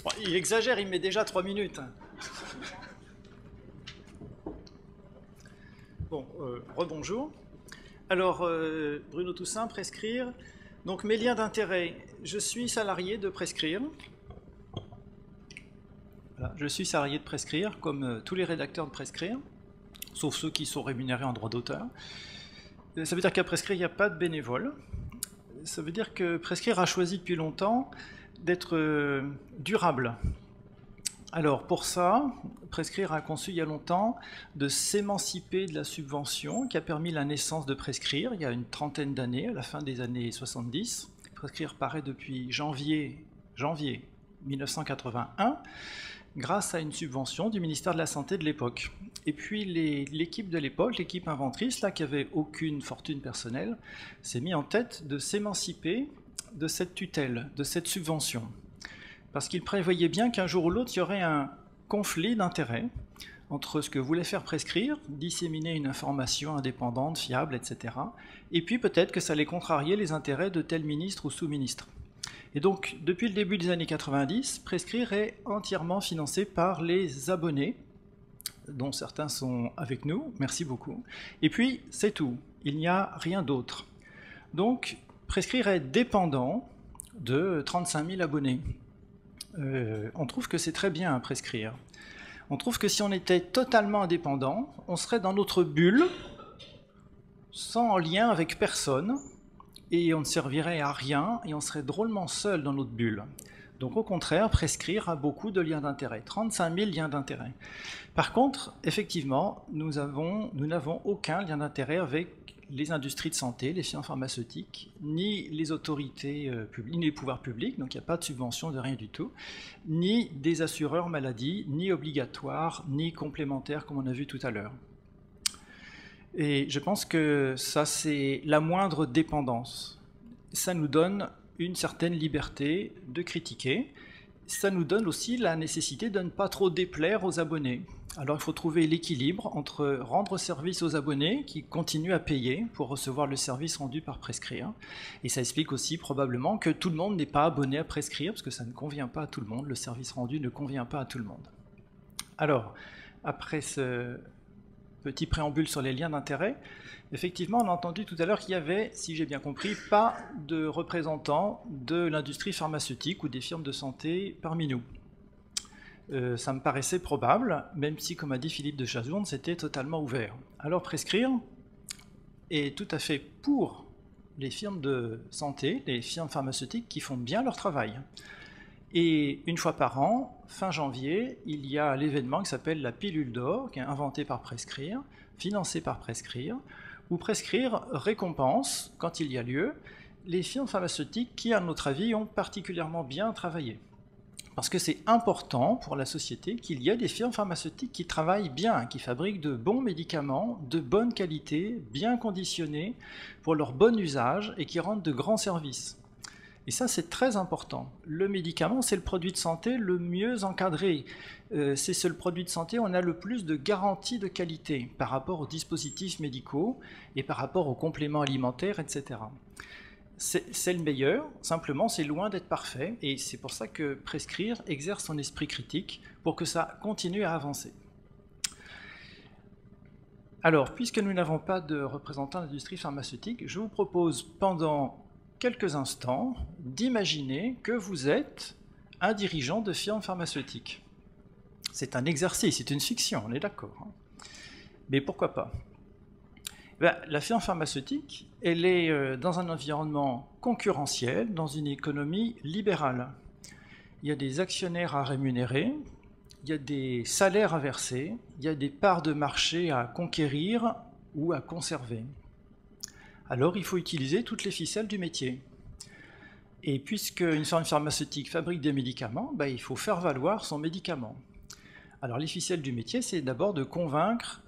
Bon, il exagère, il met déjà 3 minutes. Bon, rebonjour. Alors, Bruno Toussaint, Prescrire. Donc, mes liens d'intérêt. Je suis salarié de Prescrire. Voilà, je suis salarié de Prescrire, comme tous les rédacteurs de Prescrire, sauf ceux qui sont rémunérés en droit d'auteur. Ça veut dire qu'à Prescrire, il n'y a pas de bénévoles. Ça veut dire que Prescrire a choisi depuis longtemps d'être durable. Alors pour ça, Prescrire a conçu il y a longtemps de s'émanciper de la subvention qui a permis la naissance de Prescrire il y a une trentaine d'années, à la fin des années 70. Prescrire paraît depuis janvier 1981, grâce à une subvention du ministère de la Santé de l'époque. Et puis l'équipe de l'époque, l'équipe inventrice, là, qui n'avait aucune fortune personnelle, s'est mis en tête de s'émanciper de cette tutelle, de cette subvention. Parce qu'il prévoyait bien qu'un jour ou l'autre, il y aurait un conflit d'intérêts entre ce que voulait faire Prescrire, disséminer une information indépendante, fiable, etc., et puis peut-être que ça allait contrarier les intérêts de tel ministre ou sous-ministre. Et donc, depuis le début des années 90, Prescrire est entièrement financé par les abonnés, dont certains sont avec nous, merci beaucoup. Et puis, c'est tout, il n'y a rien d'autre. Donc, Prescrire est dépendant de 35 000 abonnés. On trouve que c'est très bien à Prescrire. On trouve que si on était totalement indépendant, on serait dans notre bulle, sans lien avec personne, et on ne servirait à rien, et on serait drôlement seul dans notre bulle. Donc au contraire, Prescrire a beaucoup de liens d'intérêt, 35 000 liens d'intérêt. Par contre, effectivement, nous n'avons aucun lien d'intérêt avec les industries de santé, les firmes pharmaceutiques, ni les autorités publiques, ni les pouvoirs publics, donc il n'y a pas de subvention de rien du tout, ni des assureurs maladie, ni obligatoires, ni complémentaires, comme on a vu tout à l'heure. Et je pense que ça, c'est la moindre dépendance. Ça nous donne une certaine liberté de critiquer. Ça nous donne aussi la nécessité de ne pas trop déplaire aux abonnés. Alors il faut trouver l'équilibre entre rendre service aux abonnés qui continuent à payer pour recevoir le service rendu par Prescrire. Et ça explique aussi probablement que tout le monde n'est pas abonné à Prescrire, parce que ça ne convient pas à tout le monde, le service rendu ne convient pas à tout le monde. Alors, après ce petit préambule sur les liens d'intérêt, effectivement, on a entendu tout à l'heure qu'il y avait, si j'ai bien compris, pas de représentants de l'industrie pharmaceutique ou des firmes de santé parmi nous. Ça me paraissait probable, même si, comme a dit Philippe de Chazourne, c'était totalement ouvert. Alors Prescrire est tout à fait pour les firmes de santé, les firmes pharmaceutiques qui font bien leur travail. Et une fois par an, fin janvier, il y a l'événement qui s'appelle la pilule d'or, qui est inventé par Prescrire, financé par Prescrire, où Prescrire récompense, quand il y a lieu, les firmes pharmaceutiques qui, à notre avis, ont particulièrement bien travaillé. Parce que c'est important pour la société qu'il y ait des firmes pharmaceutiques qui travaillent bien, qui fabriquent de bons médicaments, de bonne qualité, bien conditionnés, pour leur bon usage et qui rendent de grands services. Et ça, c'est très important. Le médicament, c'est le produit de santé le mieux encadré. C'est le produit de santé où on a le plus de garanties de qualité par rapport aux dispositifs médicaux et par rapport aux compléments alimentaires, etc. C'est le meilleur, simplement c'est loin d'être parfait, et c'est pour ça que Prescrire exerce son esprit critique pour que ça continue à avancer. Alors, puisque nous n'avons pas de représentants de l'industrie pharmaceutique, je vous propose pendant quelques instants d'imaginer que vous êtes un dirigeant de firme pharmaceutique. C'est un exercice, c'est une fiction, on est d'accord. Hein. Mais pourquoi pas ? La firme pharmaceutique, elle est dans un environnement concurrentiel, dans une économie libérale. Il y a des actionnaires à rémunérer, il y a des salaires à verser, il y a des parts de marché à conquérir ou à conserver. Alors il faut utiliser toutes les ficelles du métier. Et puisque une firme pharmaceutique fabrique des médicaments, il faut faire valoir son médicament. Alors les ficelles du métier, c'est d'abord de convaincre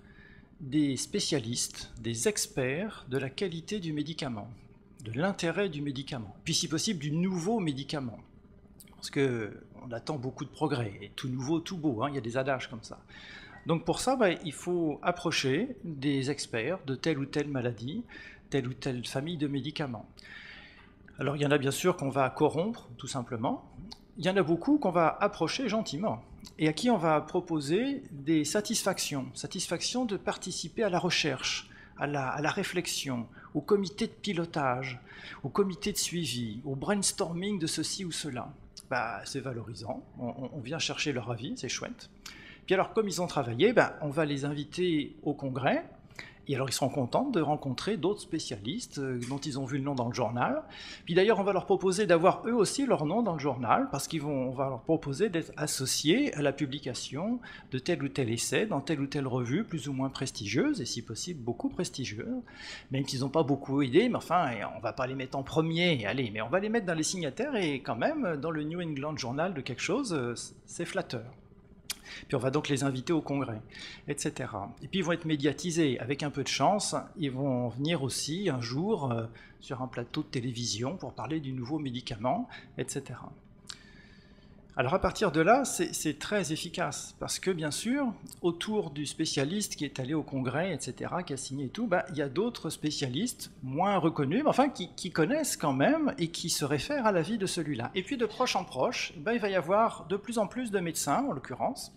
des spécialistes, des experts de la qualité du médicament, de l'intérêt du médicament, puis si possible du nouveau médicament. Parce qu'on attend beaucoup de progrès, et tout nouveau, tout beau, hein, il y a des adages comme ça. Donc pour ça, il faut approcher des experts de telle ou telle maladie, telle ou telle famille de médicaments. Alors il y en a bien sûr qu'on va corrompre, tout simplement. Il y en a beaucoup qu'on va approcher gentiment et à qui on va proposer des satisfactions de participer à la recherche, à la réflexion, au comité de pilotage, au comité de suivi, au brainstorming de ceci ou cela. C'est valorisant, on vient chercher leur avis, c'est chouette. Puis alors, comme ils ont travaillé, on va les inviter au congrès Et alors ils seront contents de rencontrer d'autres spécialistes dont ils ont vu le nom dans le journal. Puis d'ailleurs on va leur proposer d'avoir eux aussi leur nom dans le journal parce on va leur proposer d'être associés à la publication de tel ou tel essai dans telle ou telle revue plus ou moins prestigieuse et si possible beaucoup prestigieuse. Même s'ils n'ont pas beaucoup aidé, mais enfin on ne va pas les mettre en premier, allez, mais on va les mettre dans les signataires et quand même dans le New England Journal de quelque chose, c'est flatteur. Puis on va donc les inviter au congrès, etc. Et puis ils vont être médiatisés. Avec un peu de chance, ils vont venir aussi un jour sur un plateau de télévision pour parler du nouveau médicament, etc. Alors à partir de là, c'est très efficace, parce que bien sûr, autour du spécialiste qui est allé au congrès, etc., qui a signé et tout, il y a d'autres spécialistes moins reconnus, mais enfin qui connaissent quand même et qui se réfèrent à l'avis de celui-là. Et puis de proche en proche, il va y avoir de plus en plus de médecins, en l'occurrence,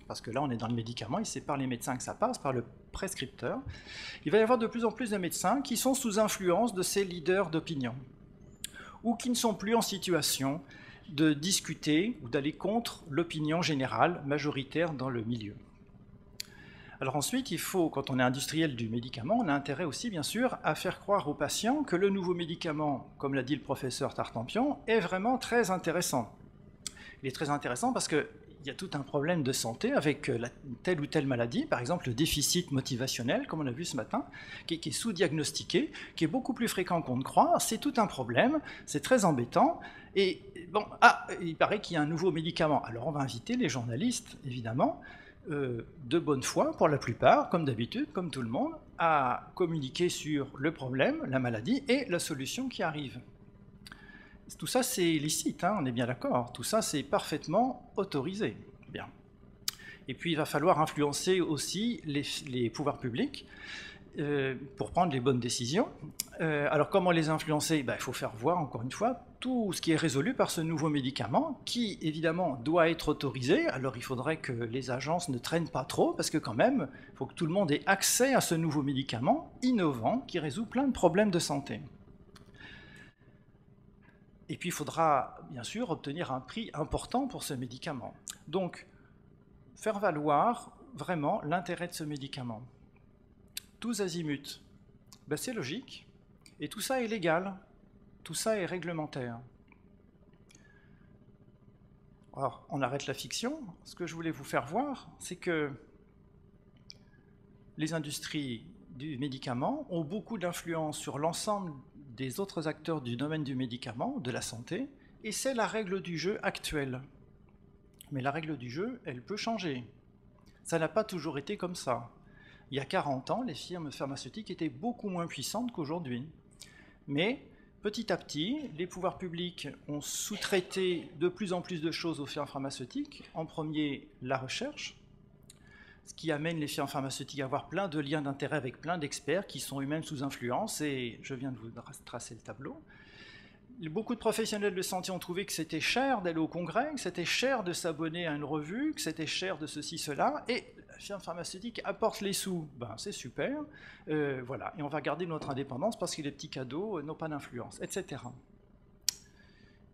parce que là on est dans le médicament, et c'est par les médecins que ça passe, par le prescripteur. Il va y avoir de plus en plus de médecins qui sont sous influence de ces leaders d'opinion, ou qui ne sont plus en situation de discuter ou d'aller contre l'opinion générale majoritaire dans le milieu. Alors ensuite, il faut, quand on est industriel du médicament, on a intérêt aussi, bien sûr, à faire croire aux patients que le nouveau médicament, comme l'a dit le professeur Tartampion, est vraiment très intéressant. Il est très intéressant parce qu'il y a tout un problème de santé avec telle ou telle maladie, par exemple le déficit motivationnel, comme on a vu ce matin, qui est sous-diagnostiqué, qui est beaucoup plus fréquent qu'on ne croit. C'est tout un problème, c'est très embêtant. Et bon, il paraît qu'il y a un nouveau médicament. Alors on va inviter les journalistes, évidemment, de bonne foi, pour la plupart, comme d'habitude, comme tout le monde, à communiquer sur le problème, la maladie et la solution qui arrive. Tout ça, c'est licite, hein, on est bien d'accord. Tout ça, c'est parfaitement autorisé. Bien. Et puis, il va falloir influencer aussi les pouvoirs publics pour prendre les bonnes décisions. Alors, comment les influencer ? Il faut faire voir, encore une fois, tout ce qui est résolu par ce nouveau médicament, qui, évidemment, doit être autorisé. Alors, il faudrait que les agences ne traînent pas trop, parce que quand même, il faut que tout le monde ait accès à ce nouveau médicament innovant qui résout plein de problèmes de santé. Et puis, il faudra, bien sûr, obtenir un prix important pour ce médicament. Donc, faire valoir vraiment l'intérêt de ce médicament. Tous azimuts, c'est logique, et tout ça est légal, tout ça est réglementaire. Alors, on arrête la fiction. Ce que je voulais vous faire voir, c'est que les industries du médicament ont beaucoup d'influence sur l'ensemble des autres acteurs du domaine du médicament, de la santé, et c'est la règle du jeu actuelle. Mais la règle du jeu, elle peut changer. Ça n'a pas toujours été comme ça. Il y a 40 ans, les firmes pharmaceutiques étaient beaucoup moins puissantes qu'aujourd'hui. Mais petit à petit, les pouvoirs publics ont sous-traité de plus en plus de choses aux firmes pharmaceutiques. En premier, la recherche, ce qui amène les firmes pharmaceutiques à avoir plein de liens d'intérêt avec plein d'experts qui sont eux-mêmes sous influence, et je viens de vous tracer le tableau. Beaucoup de professionnels de santé ont trouvé que c'était cher d'aller au congrès, que c'était cher de s'abonner à une revue, que c'était cher de ceci, cela, et la firme pharmaceutique apporte les sous. C'est super, voilà, et on va garder notre indépendance parce que les petits cadeaux n'ont pas d'influence, etc.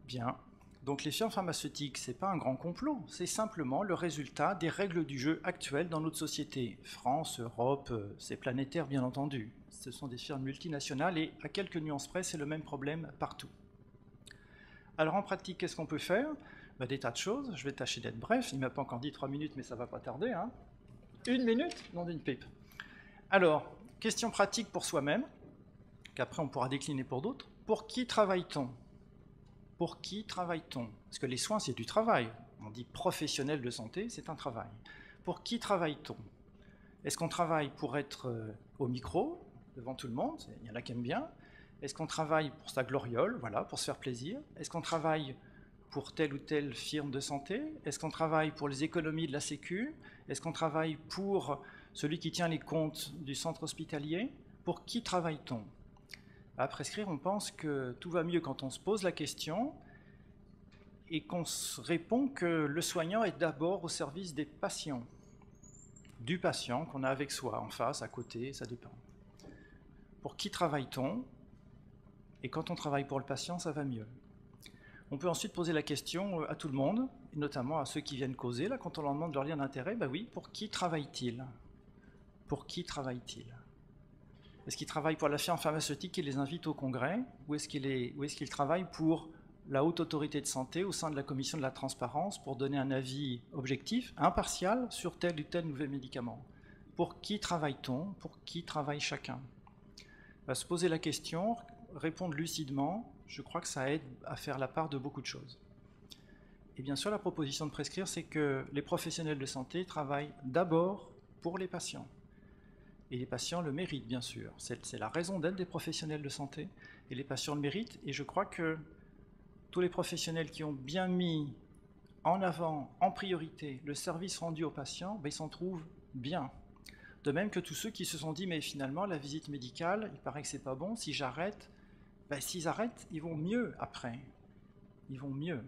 Bien. Donc les firmes pharmaceutiques, ce n'est pas un grand complot, c'est simplement le résultat des règles du jeu actuelles dans notre société. France, Europe, c'est planétaire bien entendu. Ce sont des firmes multinationales et à quelques nuances près, c'est le même problème partout. Alors en pratique, qu'est-ce qu'on peut faire ? Des tas de choses, je vais tâcher d'être bref, il ne m'a pas encore dit 3 minutes, mais ça ne va pas tarder. 1 minute ? Non, d'une pipe. Alors, question pratique pour soi-même, qu'après on pourra décliner pour d'autres. Pour qui travaille-t-on ? Pour qui travaille-t-on ? Parce que les soins, c'est du travail. On dit professionnel de santé, c'est un travail. Pour qui travaille-t-on ? Est-ce qu'on travaille pour être au micro, devant tout le monde ? Il y en a qui aiment bien. Est-ce qu'on travaille pour sa gloriole, voilà, pour se faire plaisir ? Est-ce qu'on travaille pour telle ou telle firme de santé ? Est-ce qu'on travaille pour les économies de la Sécu ? Est-ce qu'on travaille pour celui qui tient les comptes du centre hospitalier ? Pour qui travaille-t-on ? À prescrire, on pense que tout va mieux quand on se pose la question et qu'on se répond que le soignant est d'abord au service des patients, du patient qu'on a avec soi, en face, à côté, ça dépend. Pour qui travaille-t-on ? Et quand on travaille pour le patient, ça va mieux. On peut ensuite poser la question à tout le monde, et notamment à ceux qui viennent causer. Là, quand on leur demande leur lien d'intérêt, oui, pour qui travaille-t-il ? Pour qui travaille-t-il ? Est-ce qu'ils travaillent pour la firme pharmaceutique qui les invite au congrès, ou est-ce qu'ils travaillent pour la haute autorité de santé au sein de la commission de la transparence pour donner un avis objectif, impartial sur tel ou tel nouvel médicament? Pour qui travaille-t-on? Pour qui travaille chacun? Se poser la question, répondre lucidement, je crois que ça aide à faire la part de beaucoup de choses. Et bien sûr, la proposition de prescrire, c'est que les professionnels de santé travaillent d'abord pour les patients. Et les patients le méritent, bien sûr. C'est la raison d'être des professionnels de santé. Et les patients le méritent. Et je crois que tous les professionnels qui ont bien mis en avant, en priorité, le service rendu aux patients, ils s'en trouvent bien. De même que tous ceux qui se sont dit, mais finalement, la visite médicale, il paraît que c'est pas bon, si j'arrête, s'ils arrêtent, ils vont mieux après. Ils vont mieux.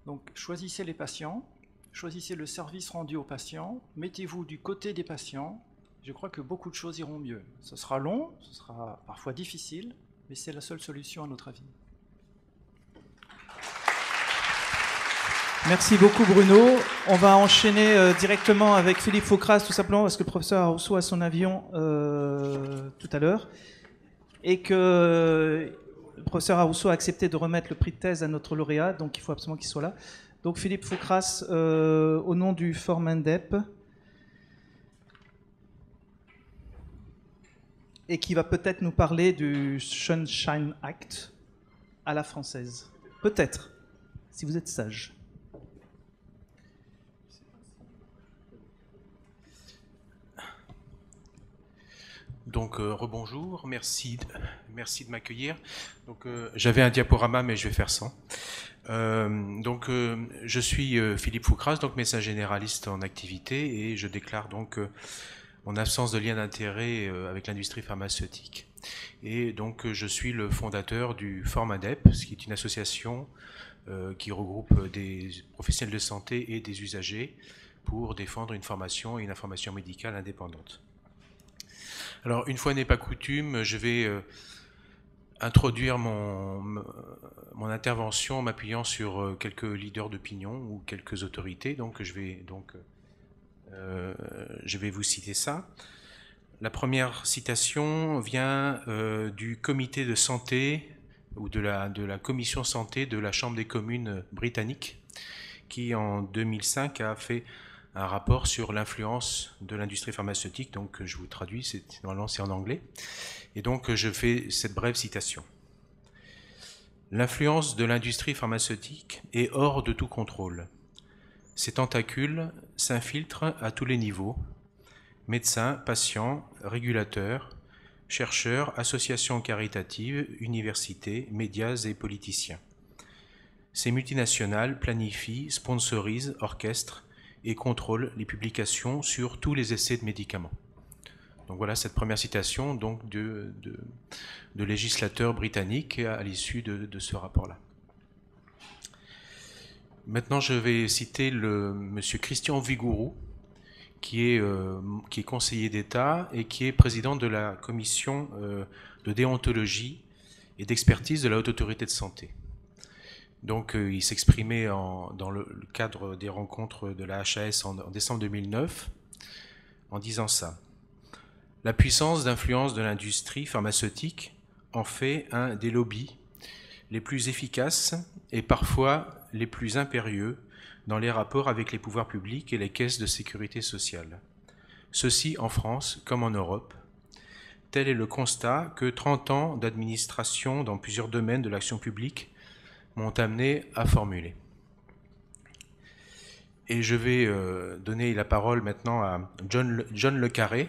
Donc, choisissez les patients, choisissez le service rendu aux patients, mettez-vous du côté des patients. Je crois que beaucoup de choses iront mieux. Ce sera long, ce sera parfois difficile, mais c'est la seule solution à notre avis. Merci beaucoup Bruno. On va enchaîner directement avec Philippe Faucras, tout simplement parce que le professeur Aroussou a son avion tout à l'heure et que le professeur Aroussou a accepté de remettre le prix de thèse à notre lauréat, donc il faut absolument qu'il soit là. Donc Philippe Faucras, au nom du Forum Indep, et qui va peut-être nous parler du Sunshine Act à la française. Peut-être, si vous êtes sage. Donc rebonjour, merci de m'accueillir. Donc j'avais un diaporama mais je vais faire sans. Je suis Philippe Faucras, donc médecin généraliste en activité et je déclare donc mon absence de lien d'intérêt avec l'industrie pharmaceutique. Et donc je suis le fondateur du Forum Indep, ce qui est une association qui regroupe des professionnels de santé et des usagers pour défendre une formation et une information médicale indépendante. Alors, une fois n'est pas coutume, je vais introduire mon intervention en m'appuyant sur quelques leaders d'opinion ou quelques autorités. Donc, je vais vous citer ça. La première citation vient du comité de santé ou de la commission santé de la Chambre des communes britannique qui, en 2005, a fait un rapport sur l'influence de l'industrie pharmaceutique, donc je vous traduis, normalement c'est en anglais, et donc je fais cette brève citation. L'influence de l'industrie pharmaceutique est hors de tout contrôle. Ses tentacules s'infiltrent à tous les niveaux, médecins, patients, régulateurs, chercheurs, associations caritatives, universités, médias et politiciens. Ces multinationales planifient, sponsorisent, orchestrent, et contrôle les publications sur tous les essais de médicaments. Donc voilà cette première citation donc de législateurs britanniques à l'issue de ce rapport-là. Maintenant, je vais citer monsieur Christian Vigourou, qui est conseiller d'État et qui est président de la commission de déontologie et d'expertise de la Haute Autorité de Santé. Donc, il s'exprimait dans le cadre des rencontres de la HAS en décembre 2009 en disant ça. La puissance d'influence de l'industrie pharmaceutique en fait un des lobbies les plus efficaces et parfois les plus impérieux dans les rapports avec les pouvoirs publics et les caisses de sécurité sociale. Ceci en France comme en Europe. Tel est le constat que 30 ans d'administration dans plusieurs domaines de l'action publique m'ont amené à formuler. Et je vais donner la parole maintenant à John Le Carré,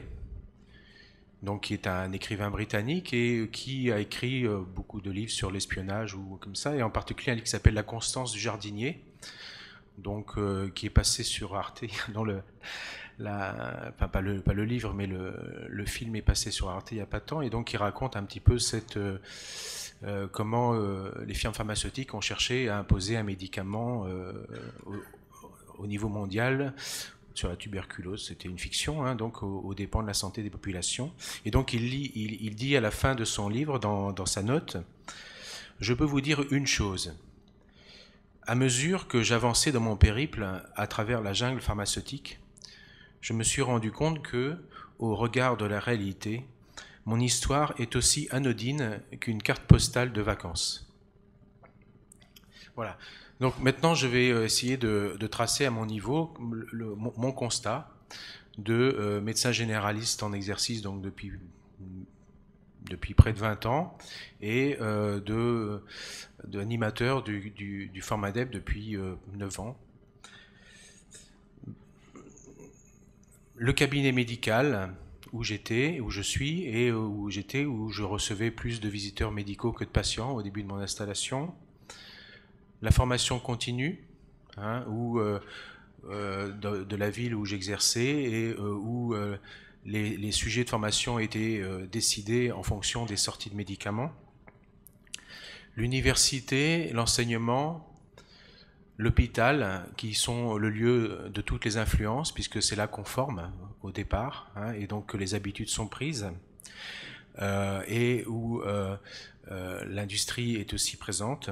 donc qui est un écrivain britannique et qui a écrit beaucoup de livres sur l'espionnage ou comme ça, et en particulier un livre qui s'appelle La Constance du jardinier, donc qui est passé sur Arte dans pas le livre, mais le film est passé sur Arte il n'y a pas de temps, et donc il raconte un petit peu comment les firmes pharmaceutiques ont cherché à imposer un médicament au niveau mondial sur la tuberculose. C'était une fiction, hein, donc aux dépens de la santé des populations. Et donc il dit à la fin de son livre, dans sa note, « Je peux vous dire une chose. À mesure que j'avançais dans mon périple à travers la jungle pharmaceutique, je me suis rendu compte que, au regard de la réalité, mon histoire est aussi anodine qu'une carte postale de vacances. Voilà. Donc maintenant, je vais essayer de tracer à mon niveau mon constat de médecin généraliste en exercice donc depuis près de 20 ans et d'animateur du Formadep depuis 9 ans. Le cabinet médical où j'étais, où je suis et où je recevais plus de visiteurs médicaux que de patients au début de mon installation. La formation continue, hein, de la ville où j'exerçais et où les sujets de formation étaient décidés en fonction des sorties de médicaments. L'université, l'enseignement, l'hôpital, qui sont le lieu de toutes les influences, puisque c'est là qu'on forme au départ, hein, et donc que les habitudes sont prises, et où l'industrie est aussi présente.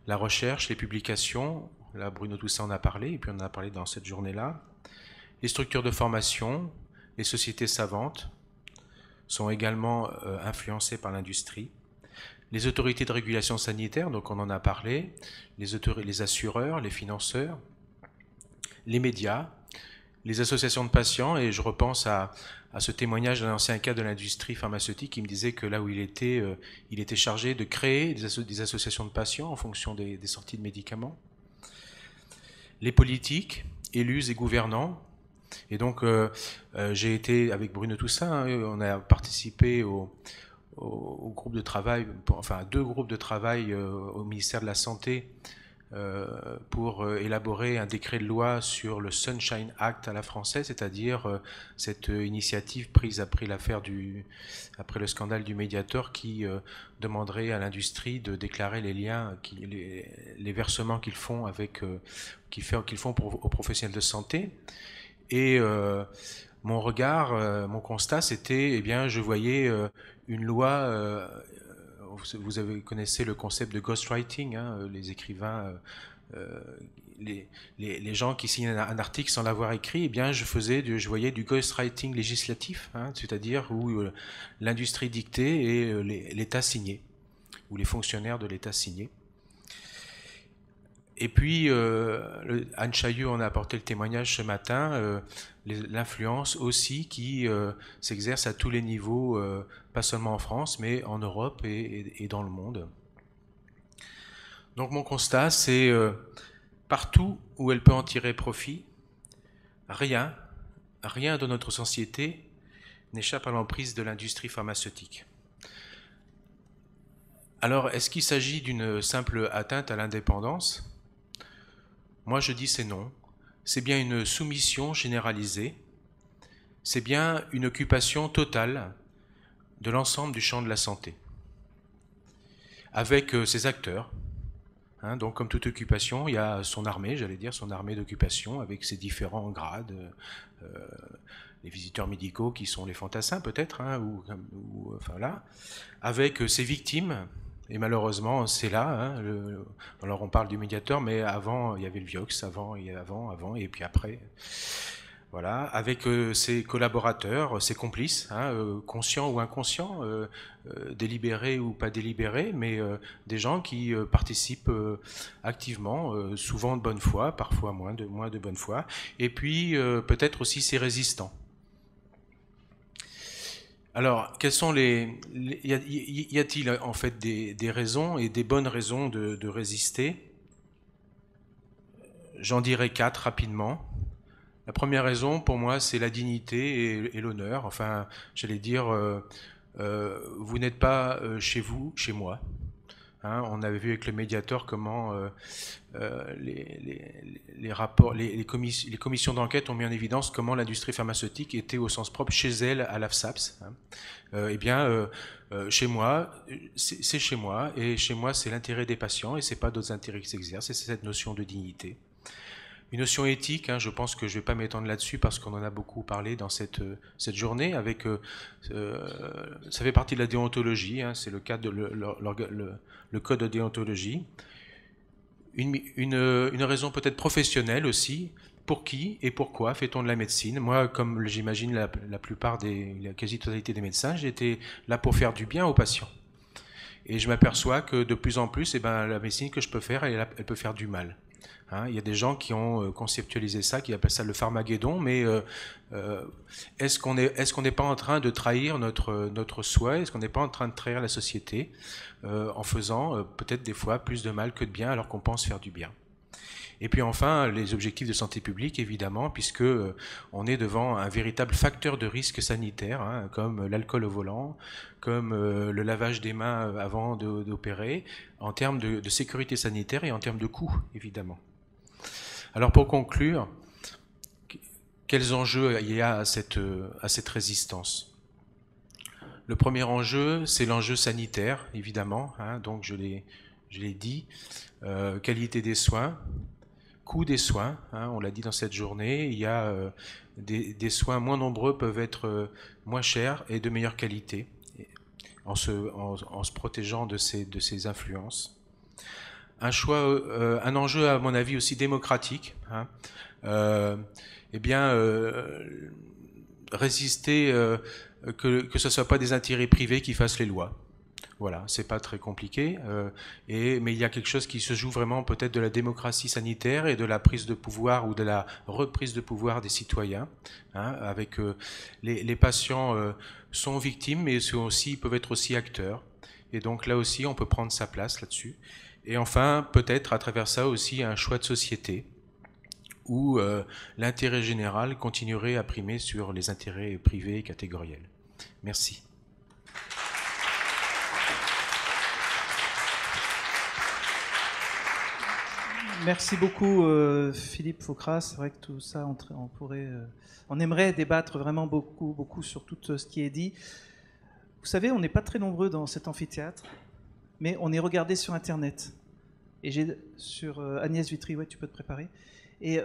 La recherche, les publications, là Bruno Toussaint en a parlé, et puis on en a parlé dans cette journée-là. Les structures de formation, les sociétés savantes sont également influencées par l'industrie. Les autorités de régulation sanitaire, donc on en a parlé, les assureurs, les financeurs, les médias, les associations de patients, et je repense à ce témoignage d'un ancien cadre de l'industrie pharmaceutique qui me disait que là où il était chargé de créer des associations de patients en fonction des sorties de médicaments. Les politiques, élus et gouvernants. Et donc j'ai été avec Bruno Toussaint, hein, on a participé au groupe de travail, enfin 2 groupes de travail au ministère de la Santé pour élaborer un décret de loi sur le Sunshine Act à la française, c'est-à-dire cette initiative prise après le scandale du Mediator qui demanderait à l'industrie de déclarer les liens, les versements qu'ils font aux professionnels de santé. Et mon regard, mon constat, c'était, eh bien, je voyais une loi. Vous connaissez le concept de ghostwriting, hein, les écrivains, les gens qui signent un article sans l'avoir écrit. Eh bien, je voyais du ghostwriting législatif, hein, c'est-à-dire où l'industrie dictait et l'État signait, ou les fonctionnaires de l'État signaient. Et puis, Anne Chaillot en a apporté le témoignage ce matin, l'influence aussi qui s'exerce à tous les niveaux, pas seulement en France, mais en Europe et dans le monde. Donc mon constat, c'est partout où elle peut en tirer profit, rien dans notre société n'échappe à l'emprise de l'industrie pharmaceutique. Alors, est-ce qu'il s'agit d'une simple atteinte à l'indépendance ? Moi, je dis c'est non. C'est bien une soumission généralisée. C'est bien une occupation totale de l'ensemble du champ de la santé. Avec ses acteurs. Hein, donc, comme toute occupation, il y a son armée, son armée d'occupation, avec ses différents grades. Les visiteurs médicaux qui sont les fantassins, peut-être, hein, enfin là. Avec ses victimes. Et malheureusement, c'est là. Hein, alors on parle du Mediator, mais avant, il y avait le Vioxx, avant, et puis après. Voilà, avec ses collaborateurs, ses complices, hein, conscients ou inconscients, délibérés ou pas délibérés, mais des gens qui participent activement, souvent de bonne foi, parfois moins de bonne foi, et puis peut-être aussi ses résistants. Alors, quels sont y a-t-il en fait des raisons et des bonnes raisons de résister ? J'en dirai 4 rapidement. La première raison, pour moi, c'est la dignité et l'honneur. Enfin, j'allais dire, vous n'êtes pas chez vous, chez moi. Hein, on avait vu avec le Mediator comment les rapports, les commissions d'enquête ont mis en évidence comment l'industrie pharmaceutique était au sens propre chez elle à l'AFSAPS. Hein. Eh bien, chez moi, c'est chez moi, et chez moi, c'est l'intérêt des patients, et c'est pas d'autres intérêts qui s'exercent, et c'est cette notion de dignité. Une notion éthique, hein, je pense que je ne vais pas m'étendre là-dessus parce qu'on en a beaucoup parlé dans cette journée. Avec, ça fait partie de la déontologie, hein, c'est le code de déontologie. Une raison peut-être professionnelle aussi, Pour qui et pourquoi fait-on de la médecine? Moi, comme j'imagine la plupart la quasi-totalité des médecins, j'étais là pour faire du bien aux patients. Et je m'aperçois que de plus en plus, la médecine que je peux faire, elle peut faire du mal. Hein, il y a des gens qui ont conceptualisé ça, qui appellent ça le pharmagédon, mais est-ce qu'on n'est pas en train de trahir notre souhait? Est-ce qu'on n'est pas en train de trahir la société en faisant peut-être des fois plus de mal que de bien alors qu'on pense faire du bien? Et puis enfin, les objectifs de santé publique, évidemment, puisque on est devant un véritable facteur de risque sanitaire, hein, comme l'alcool au volant, comme le lavage des mains avant d'opérer, en termes de sécurité sanitaire et en termes de coûts, évidemment. Alors pour conclure, quels enjeux il y a à cette résistance? Le premier enjeu, c'est l'enjeu sanitaire, évidemment, hein, donc je l'ai dit, qualité des soins, coût des soins, hein, on l'a dit dans cette journée, il y a des soins moins nombreux peuvent être moins chers et de meilleure qualité, en se protégeant de ces influences. Un enjeu à mon avis aussi démocratique, hein, résister que ce ne soit pas des intérêts privés qui fassent les lois. Voilà, c'est pas très compliqué, mais il y a quelque chose qui se joue vraiment peut-être de la démocratie sanitaire et de la prise de pouvoir ou de la reprise de pouvoir des citoyens. Hein, avec les patients sont victimes, mais peuvent être aussi acteurs. Et donc là aussi, on peut prendre sa place là-dessus. Et enfin, peut-être à travers ça aussi un choix de société où l'intérêt général continuerait à primer sur les intérêts privés et catégoriels. Merci. Merci beaucoup Philippe Faucras. C'est vrai que tout ça, on aimerait débattre vraiment beaucoup sur tout ce qui est dit. Vous savez, on n'est pas très nombreux dans cet amphithéâtre, mais on est regardé sur Internet. Et j'ai sur Agnès Vitry, ouais, tu peux te préparer. Et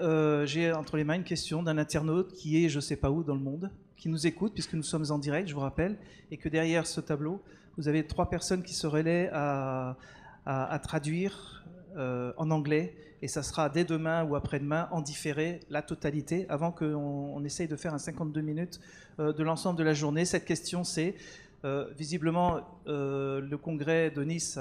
j'ai entre les mains une question d'un internaute qui est je ne sais pas où dans le monde, qui nous écoute puisque nous sommes en direct, je vous rappelle, et que derrière ce tableau, vous avez 3 personnes qui se relaient à traduire en anglais, et ça sera dès demain ou après-demain en différé la totalité, avant qu'on essaye de faire un 52 minutes de l'ensemble de la journée. Cette question, c'est visiblement le congrès de Nice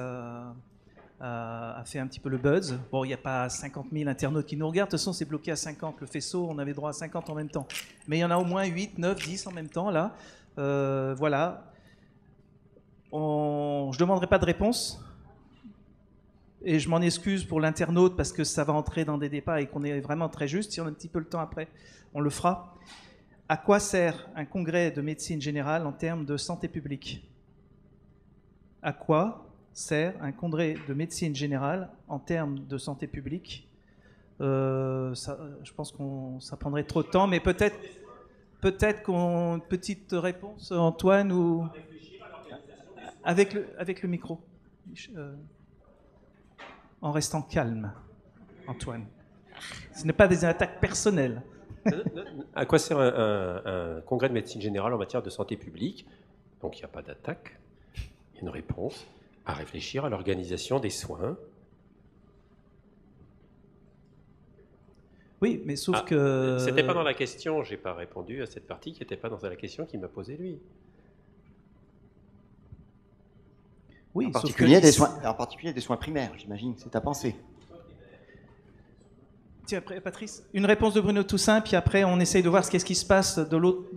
a fait un petit peu le buzz. Bon, il n'y a pas 50 000 internautes qui nous regardent, de toute façon c'est bloqué à 50, le faisceau, on avait droit à 50 en même temps. Mais il y en a au moins 8, 9, 10 en même temps, là. Voilà. Je ne demanderai pas de réponse. Et je m'en excuse pour l'internaute parce que ça va entrer dans des débats et qu'on est vraiment très juste. Si on a un petit peu le temps après, on le fera. À quoi sert un congrès de médecine générale en termes de santé publique? À quoi sert un congrès de médecine générale en termes de santé publique? Je pense que ça prendrait trop de temps, mais peut-être une petite réponse, Antoine, ou avec le micro. En restant calme, Antoine. Ce n'est pas des attaques personnelles. À quoi sert un congrès de médecine générale en matière de santé publique? Donc il n'y a pas d'attaque, il y a une réponse à réfléchir à l'organisation des soins. Oui, mais sauf que... C'était pas dans la question, j'ai pas répondu à cette partie qui n'était pas dans la question qu'il m'a posée lui. Oui, en particulier des soins primaires, j'imagine, c'est ta pensée. Tiens, après, Patrice, une réponse de Bruno Toussaint, puis après on essaye de voir ce qui se passe dans l'autre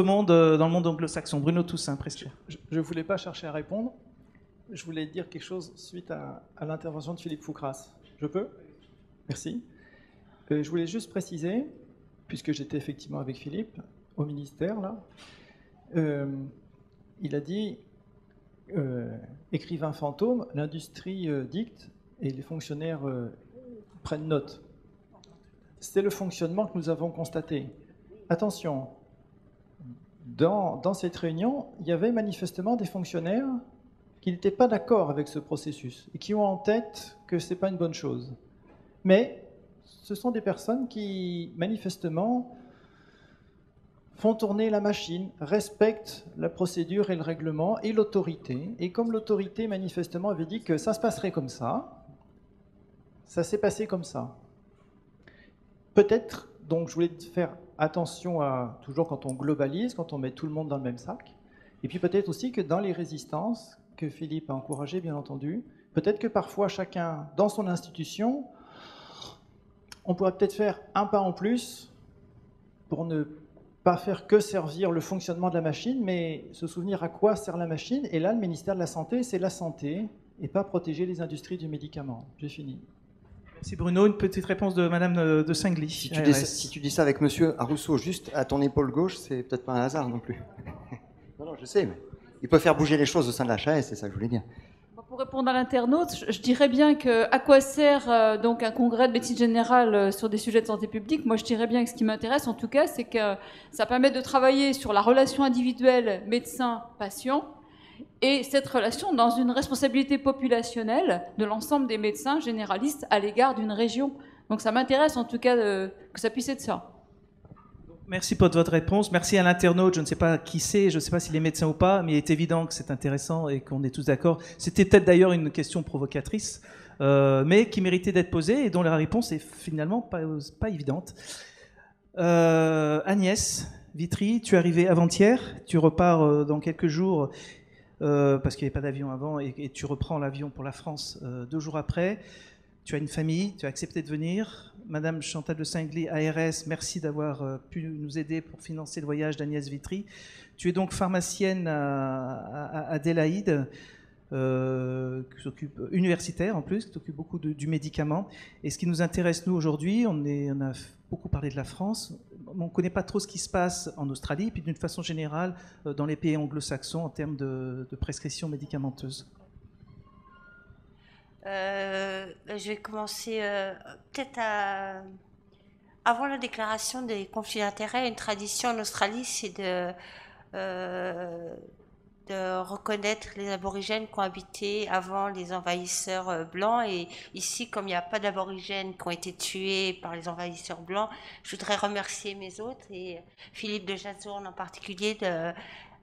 monde, dans le monde anglo-saxon. Bruno Toussaint, presque. Je ne voulais pas chercher à répondre, je voulais dire quelque chose suite à l'intervention de Philippe Faucras. Je peux? Merci. Je voulais juste préciser, puisque j'étais effectivement avec Philippe au ministère, là, il a dit... écrivain fantôme, l'industrie dicte et les fonctionnaires prennent note. C'est le fonctionnement que nous avons constaté. Attention, dans cette réunion, il y avait manifestement des fonctionnaires qui n'étaient pas d'accord avec ce processus et qui ont en tête que ce n'est pas une bonne chose. Mais ce sont des personnes qui, manifestement, font tourner la machine, respectent la procédure et le règlement et l'autorité. Et comme l'autorité, manifestement, avait dit que ça se passerait comme ça s'est passé comme ça. peut-être, donc je voulais faire attention à, toujours quand on globalise, quand on met tout le monde dans le même sac, et puis peut-être aussi que dans les résistances, que Philippe a encouragé bien entendu, peut-être que parfois chacun dans son institution, on pourrait peut-être faire un pas en plus pour ne pas faire que servir le fonctionnement de la machine, mais se souvenir à quoi sert la machine. Et là, le ministère de la Santé, c'est la santé et pas protéger les industries du médicament. J'ai fini. Merci Bruno. Une petite réponse de Madame de Singly. Si tu dis ça avec Monsieur Rousseau juste à ton épaule gauche, c'est peut-être pas un hasard non plus. Non, je sais, mais il peut faire bouger les choses au sein de la HAS, c'est ça que je voulais dire. Pour répondre à l'internaute, je dirais bien que à quoi sert donc un congrès de médecine générale sur des sujets de santé publique. Moi, je dirais bien que ce qui m'intéresse, en tout cas, c'est que ça permet de travailler sur la relation individuelle médecin-patient et cette relation dans une responsabilité populationnelle de l'ensemble des médecins généralistes à l'égard d'une région. Donc, ça m'intéresse en tout cas que ça puisse être ça. Merci pour votre réponse. Merci à l'internaute. Je ne sais pas qui c'est, je ne sais pas s'il est médecin ou pas, mais il est évident que c'est intéressant et qu'on est tous d'accord. C'était peut-être d'ailleurs une question provocatrice, mais qui méritait d'être posée et dont la réponse est finalement pas évidente. Agnès Vitry, tu es arrivée avant-hier, tu repars dans quelques jours parce qu'il n'y avait pas d'avion avant et tu reprends l'avion pour la France 2 jours après. Tu as une famille, tu as accepté de venir. Madame Chantal de Singly, ARS, merci d'avoir pu nous aider pour financer le voyage d'Agnès Vitry. Tu es donc pharmacienne à Adélaïde, qui s'occupe, universitaire en plus, qui s'occupe beaucoup du médicament. Et ce qui nous intéresse, nous, aujourd'hui, on a beaucoup parlé de la France. On ne connaît pas trop ce qui se passe en Australie, puis d'une façon générale, dans les pays anglo-saxons en termes de prescription médicamenteuse. Je vais commencer peut-être avant la déclaration des conflits d'intérêts. Une tradition en Australie, c'est de reconnaître les aborigènes qui ont habité avant les envahisseurs blancs. Et ici, comme il n'y a pas d'aborigènes qui ont été tués par les envahisseurs blancs, je voudrais remercier mes hôtes et Philippe de Jazourne en particulier de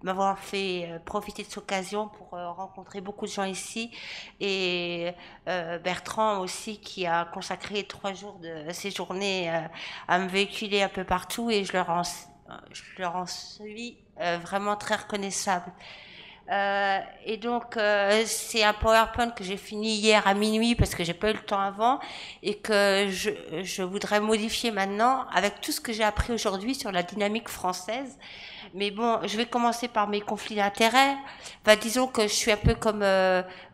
m'avoir fait profiter de cette occasion pour rencontrer beaucoup de gens ici, et Bertrand aussi qui a consacré 3 jours de ses journées à me véhiculer un peu partout, et je leur en suis vraiment très reconnaissable. Et donc c'est un PowerPoint que j'ai fini hier à minuit parce que j'ai pas eu le temps avant, et que je voudrais modifier maintenant avec tout ce que j'ai appris aujourd'hui sur la dynamique française. Mais bon, je vais commencer par mes conflits d'intérêts. Enfin, disons que je suis un peu comme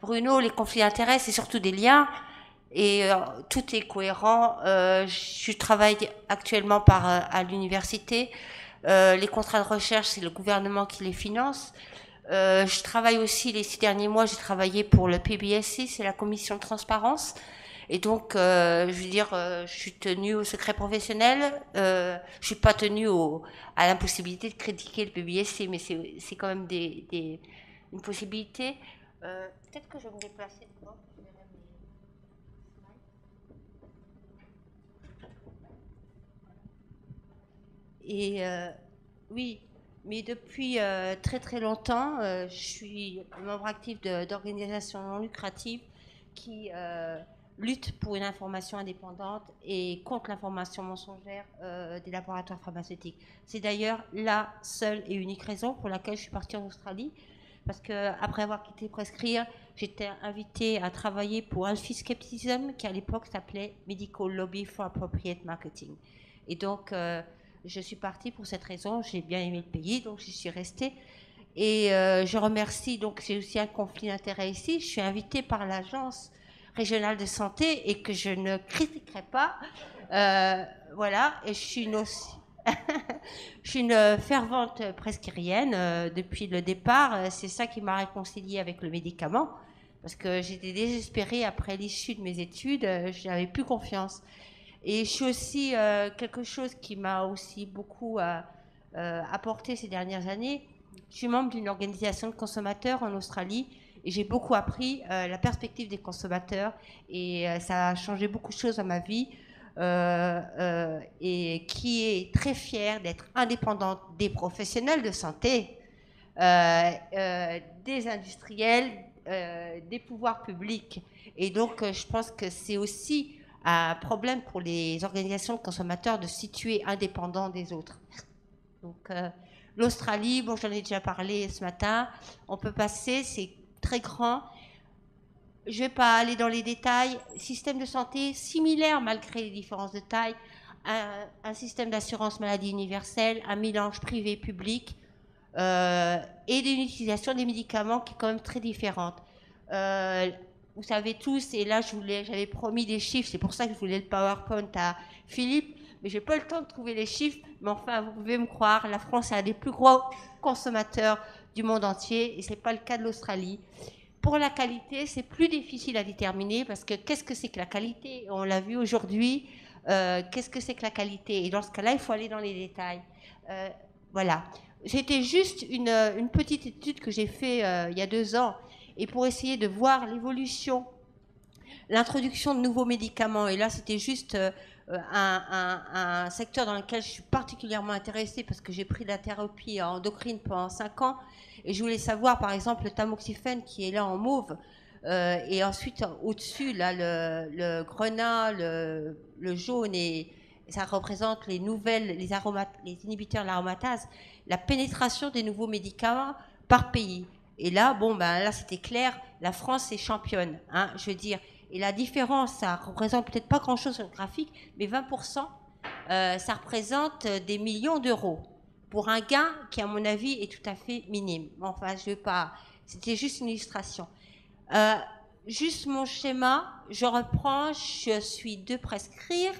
Bruno, les conflits d'intérêts, c'est surtout des liens. Et tout est cohérent. Je travaille actuellement à l'université. Les contrats de recherche, c'est le gouvernement qui les finance. Je travaille aussi, les 6 derniers mois, j'ai travaillé pour le PBSC, c'est la commission de transparence. Et donc, je veux dire, je suis tenue au secret professionnel. Je suis pas tenue à l'impossibilité de critiquer le PBSC, mais c'est quand même une possibilité. Peut-être que je vais me déplacer devant. Et oui, mais depuis très très longtemps, je suis membre actif d'organisations non lucratives qui lutte pour une information indépendante et contre l'information mensongère des laboratoires pharmaceutiques. C'est d'ailleurs la seule et unique raison pour laquelle je suis partie en Australie, parce qu'après avoir quitté Prescrire, j'étais invitée à travailler pour Alfie Skepticism, qui à l'époque s'appelait Medical Lobby for Appropriate Marketing. Et donc, je suis partie pour cette raison. J'ai bien aimé le pays, donc j'y suis restée. Et je remercie, donc j'ai aussi un conflit d'intérêts ici. Je suis invitée par l'agence régionale de santé et que je ne critiquerai pas. Voilà, et je suis une fervente prescririenne depuis le départ. C'est ça qui m'a réconciliée avec le médicament, parce que j'étais désespérée après l'issue de mes études. Je n'avais plus confiance. Et je suis aussi quelque chose qui m'a aussi beaucoup apporté ces dernières années. Je suis membre d'une organisation de consommateurs en Australie et j'ai beaucoup appris la perspective des consommateurs, et ça a changé beaucoup de choses dans ma vie, et qui est très fière d'être indépendante des professionnels de santé, des industriels, des pouvoirs publics. Et donc je pense que c'est aussi un problème pour les organisations de consommateurs de se situer indépendants des autres. Donc, l'Australie, bon, j'en ai déjà parlé ce matin, on peut passer, c'est très grand. Je ne vais pas aller dans les détails. Système de santé similaire malgré les différences de taille. Un système d'assurance maladie universelle, un mélange privé-public et une utilisation des médicaments qui est quand même très différente. Vous savez tous, et là j'avais promis des chiffres, c'est pour ça que je voulais le PowerPoint à Philippe, mais je n'ai pas le temps de trouver les chiffres, mais enfin vous pouvez me croire, la France est un des plus gros consommateurs du monde entier et ce n'est pas le cas de l'Australie. Pour la qualité, c'est plus difficile à déterminer parce que qu'est-ce que c'est que la qualité? On l'a vu aujourd'hui, qu'est-ce que c'est que la qualité? Et dans ce cas-là, il faut aller dans les détails. Voilà. C'était juste une petite étude que j'ai faite il y a 2 ans et pour essayer de voir l'évolution, l'introduction de nouveaux médicaments. Et là, c'était juste un secteur dans lequel je suis particulièrement intéressée parce que j'ai pris de la thérapie endocrine pendant 5 ans. Et je voulais savoir, par exemple, le tamoxifène qui est là en mauve, et ensuite au-dessus, là, le grenat, le jaune, et ça représente les inhibiteurs de l'aromatase, la pénétration des nouveaux médicaments par pays. Et là, bon, ben là, c'était clair, la France est championne, hein, je veux dire. Et la différence, ça représente peut-être pas grand-chose sur le graphique, mais 20%, ça représente des millions d'euros. Pour un gain qui, à mon avis, est tout à fait minime. Enfin, je ne veux pas... C'était juste une illustration. Juste mon schéma, je reprends, je suis de prescrire,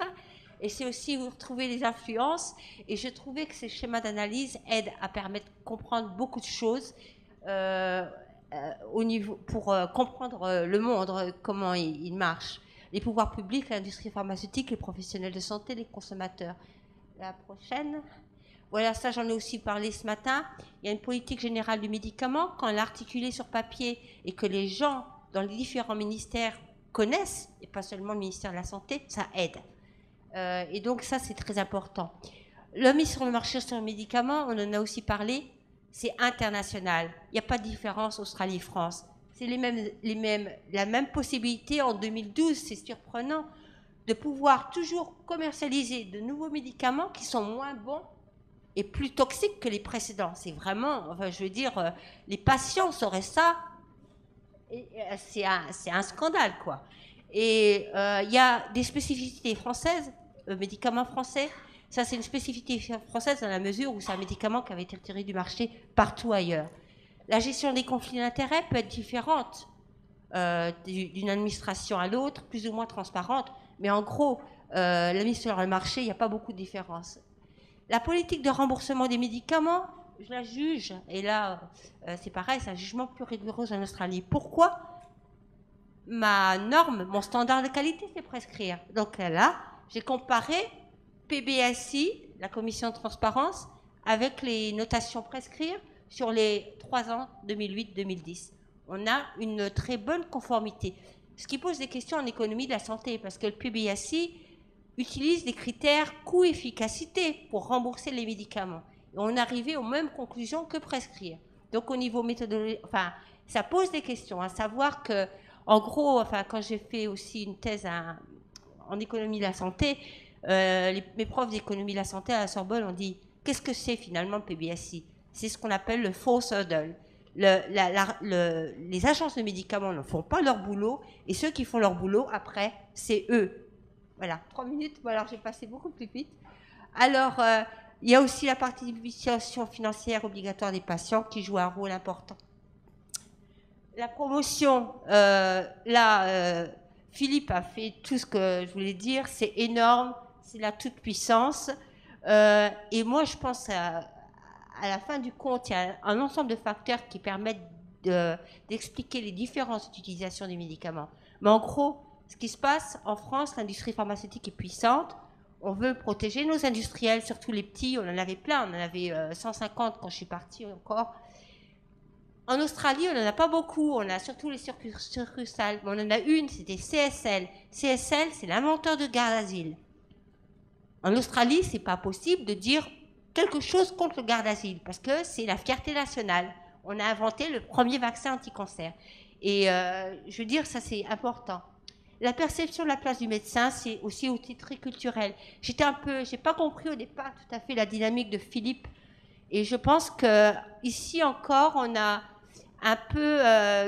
et c'est aussi où retrouver les influences, et je trouvais que ces schémas d'analyse aident à permettre de comprendre beaucoup de choses pour comprendre le monde, comment il marche. Les pouvoirs publics, l'industrie pharmaceutique, les professionnels de santé, les consommateurs. La prochaine... Voilà, ça j'en ai aussi parlé ce matin. Il y a une politique générale du médicament. Quand elle est articulée sur papier et que les gens dans les différents ministères connaissent, et pas seulement le ministère de la Santé, ça aide. Et donc ça c'est très important. La mise sur le marché sur le médicament, on en a aussi parlé, c'est international. Il n'y a pas de différence Australie-France. C'est la même possibilité en 2012, c'est surprenant, de pouvoir toujours commercialiser de nouveaux médicaments qui sont moins bons et plus toxiques que les précédents. C'est vraiment, enfin, je veux dire, les patients sauraient ça, c'est un scandale, quoi. Et il y a des spécificités françaises, médicaments français. Ça, c'est une spécificité française dans la mesure où c'est un médicament qui avait été retiré du marché partout ailleurs. La gestion des conflits d'intérêts peut être différente d'une administration à l'autre, plus ou moins transparente, mais en gros, la mise sur le marché, il n'y a pas beaucoup de différence. La politique de remboursement des médicaments, je la juge, et là, c'est pareil, c'est un jugement plus rigoureux en Australie. Pourquoi? Ma norme, mon standard de qualité, c'est prescrire. Donc là, j'ai comparé PBSI, la commission de transparence, avec les notations prescrire sur les 3 ans 2008-2010. On a une très bonne conformité. Ce qui pose des questions en économie de la santé, parce que le PBSI utilise des critères coût-efficacité pour rembourser les médicaments. Et on est arrivé aux mêmes conclusions que prescrire. Donc au niveau méthodologique, enfin, ça pose des questions, à savoir que, en gros, enfin, quand j'ai fait aussi une thèse en économie de la santé, mes profs d'économie de la santé à la Sorbonne ont dit, qu'est-ce que c'est finalement le PBSI? C'est ce qu'on appelle le false hurdle. Les agences de médicaments ne font pas leur boulot, et ceux qui font leur boulot, après, c'est eux. Voilà, 3 minutes, bon, alors j'ai passé beaucoup plus vite. Alors, il y a aussi la participation financière obligatoire des patients qui joue un rôle important. La promotion, Philippe a fait tout ce que je voulais dire, c'est énorme, c'est la toute-puissance. Et moi, je pense à la fin du compte, il y a un ensemble de facteurs qui permettent d'expliquer les différences d'utilisation des médicaments. Mais en gros, ce qui se passe en France, l'industrie pharmaceutique est puissante. On veut protéger nos industriels, surtout les petits. On en avait plein, on en avait 150 quand je suis partie encore. En Australie, on n'en a pas beaucoup. On a surtout les succursales. Mais on en a une, c'était CSL. CSL, c'est l'inventeur de garde-asile. En Australie, c'est pas possible de dire quelque chose contre le garde-asile parce que c'est la fierté nationale. On a inventé le premier vaccin anti-cancer. Et je veux dire, ça c'est important. la perception de la place du médecin, c'est aussi outil très culturel. J'ai pas compris au départ tout à fait la dynamique de Philippe. Et je pense que ici encore, on a un peu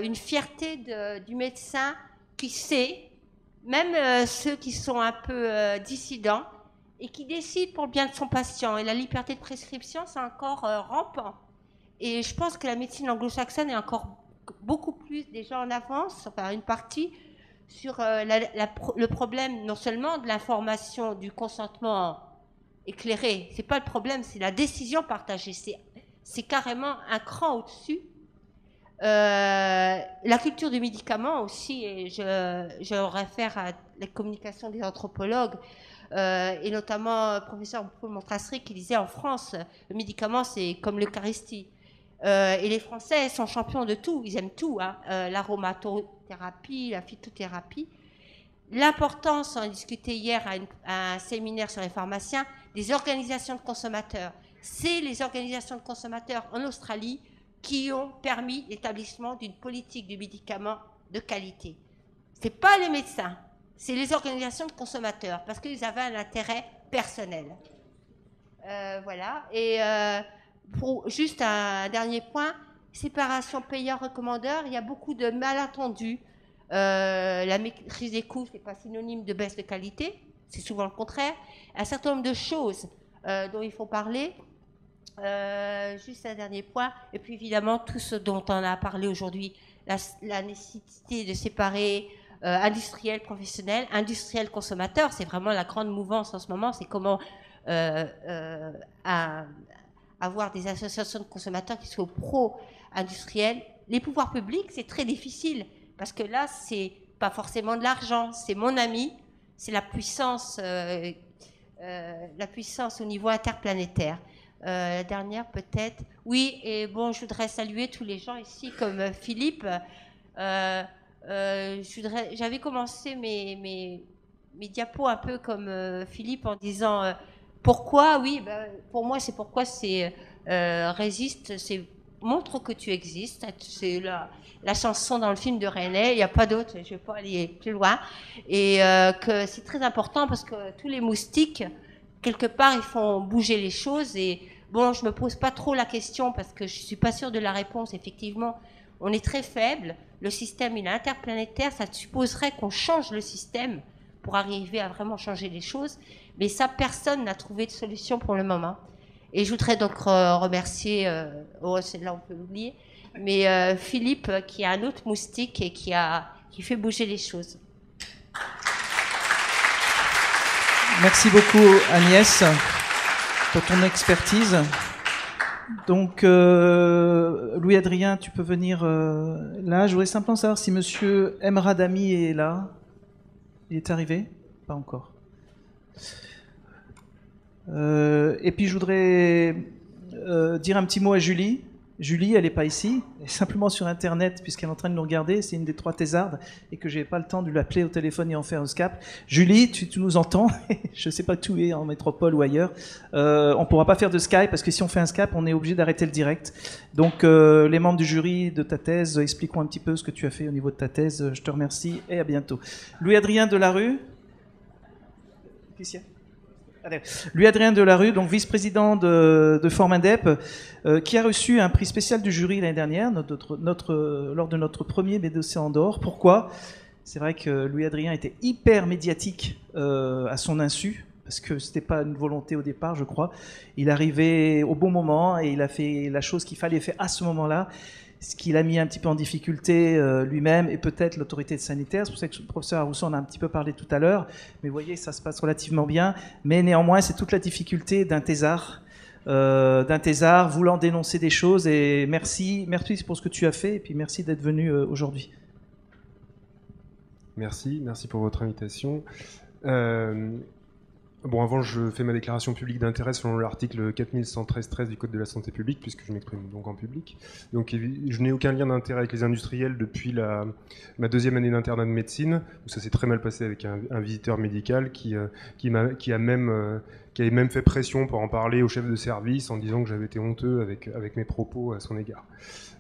une fierté du médecin qui sait, même ceux qui sont un peu dissidents, et qui décide pour le bien de son patient. Et la liberté de prescription, c'est encore rampant. Et je pense que la médecine anglo-saxonne est encore beaucoup plus déjà en avance, enfin une partie, sur le problème non seulement de l'information, du consentement éclairé. C'est pas le problème, c'est la décision partagée. C'est carrément un cran au-dessus. La culture du médicament aussi, et je réfère à la communication des anthropologues, et notamment professeur Paul Montrassery qui disait en France, le médicament c'est comme l'Eucharistie. Et les Français sont champions de tout, ils aiment tout, hein, l'aromatothérapie, la phytothérapie. L'importance, on a discuté hier à un séminaire sur les pharmaciens, des organisations de consommateurs. C'est les organisations de consommateurs en Australie qui ont permis l'établissement d'une politique du médicament de qualité. Ce n'est pas les médecins, c'est les organisations de consommateurs, parce qu'ils avaient un intérêt personnel. Voilà. Et pour juste un dernier point, séparation payeur-recommandeur, il y a beaucoup de malentendus. La maîtrise des coûts, ce n'est pas synonyme de baisse de qualité, c'est souvent le contraire. Un certain nombre de choses dont il faut parler. Juste un dernier point, et puis évidemment tout ce dont on a parlé aujourd'hui, la nécessité de séparer industriel, professionnel, industriel, consommateur, c'est vraiment la grande mouvance en ce moment, c'est comment avoir des associations de consommateurs qui soient pro-industriels. Les pouvoirs publics, c'est très difficile, parce que là, c'est pas forcément de l'argent, c'est mon ami, c'est la puissance au niveau interplanétaire. La dernière peut-être. Oui, et bon, je voudrais saluer tous les gens ici comme Philippe. J'avais commencé mes diapos un peu comme Philippe en disant pourquoi, oui, pour moi c'est pourquoi c'est résiste, c'est montre que tu existes. C'est la chanson dans le film de René, il n'y a pas d'autre, je ne vais pas aller plus loin. Et que c'est très important parce que tous les moustiques, quelque part, ils font bouger les choses. Et bon, je me pose pas trop la question parce que je suis pas sûre de la réponse. Effectivement, on est très faible. Le système, il est interplanétaire. Ça supposerait qu'on change le système pour arriver à vraiment changer les choses. Mais ça, personne n'a trouvé de solution pour le moment. Et je voudrais donc remercier, celle-là on peut l'oublier, mais Philippe qui a un autre moustique et qui fait bouger les choses. Merci beaucoup Agnès pour ton expertise. Donc Louis-Adrien, tu peux venir là. Je voudrais simplement savoir si Monsieur Emradami est là. Il est arrivé? Pas encore. Et puis je voudrais dire un petit mot à Julie. Julie, elle n'est pas ici, elle est simplement sur Internet puisqu'elle est en train de nous regarder. C'est une des 3 thésardes et que je n'ai pas le temps de l'appeler au téléphone et en faire un Skype. Julie, tu nous entends? Je ne sais pas où tu es, en métropole ou ailleurs. On ne pourra pas faire de Skype parce que si on fait un Skype, on est obligé d'arrêter le direct. Donc les membres du jury de ta thèse, expliquons un petit peu ce que tu as fait au niveau de ta thèse. Je te remercie et à bientôt. Louis-Adrien Delarue. Qu'est-ce qu'il y a? Louis-Adrien Delarue, donc vice-président de Formindep, qui a reçu un prix spécial du jury l'année dernière, lors de notre premier B2C en dehors. Pourquoi? C'est vrai que Louis-Adrien était hyper médiatique à son insu, parce que c'était pas une volonté au départ, je crois. Il arrivait au bon moment et il a fait la chose qu'il fallait faire à ce moment-là, ce qu'il a mis un petit peu en difficulté lui-même et peut-être l'autorité sanitaire. C'est pour ça que le professeur Arrousson en a un petit peu parlé tout à l'heure. Mais vous voyez, ça se passe relativement bien. Mais néanmoins, c'est toute la difficulté d'un thésard voulant dénoncer des choses. Et merci pour ce que tu as fait et puis merci d'être venu aujourd'hui. Merci pour votre invitation. Bon, avant, je fais ma déclaration publique d'intérêt selon l'article 4113-13 du Code de la santé publique, puisque je m'exprime donc en public. Donc, je n'ai aucun lien d'intérêt avec les industriels depuis ma 2e année d'internat de médecine, où ça s'est très mal passé avec un visiteur médical qui a même qui avait même fait pression pour en parler au chef de service en disant que j'avais été honteux avec mes propos à son égard.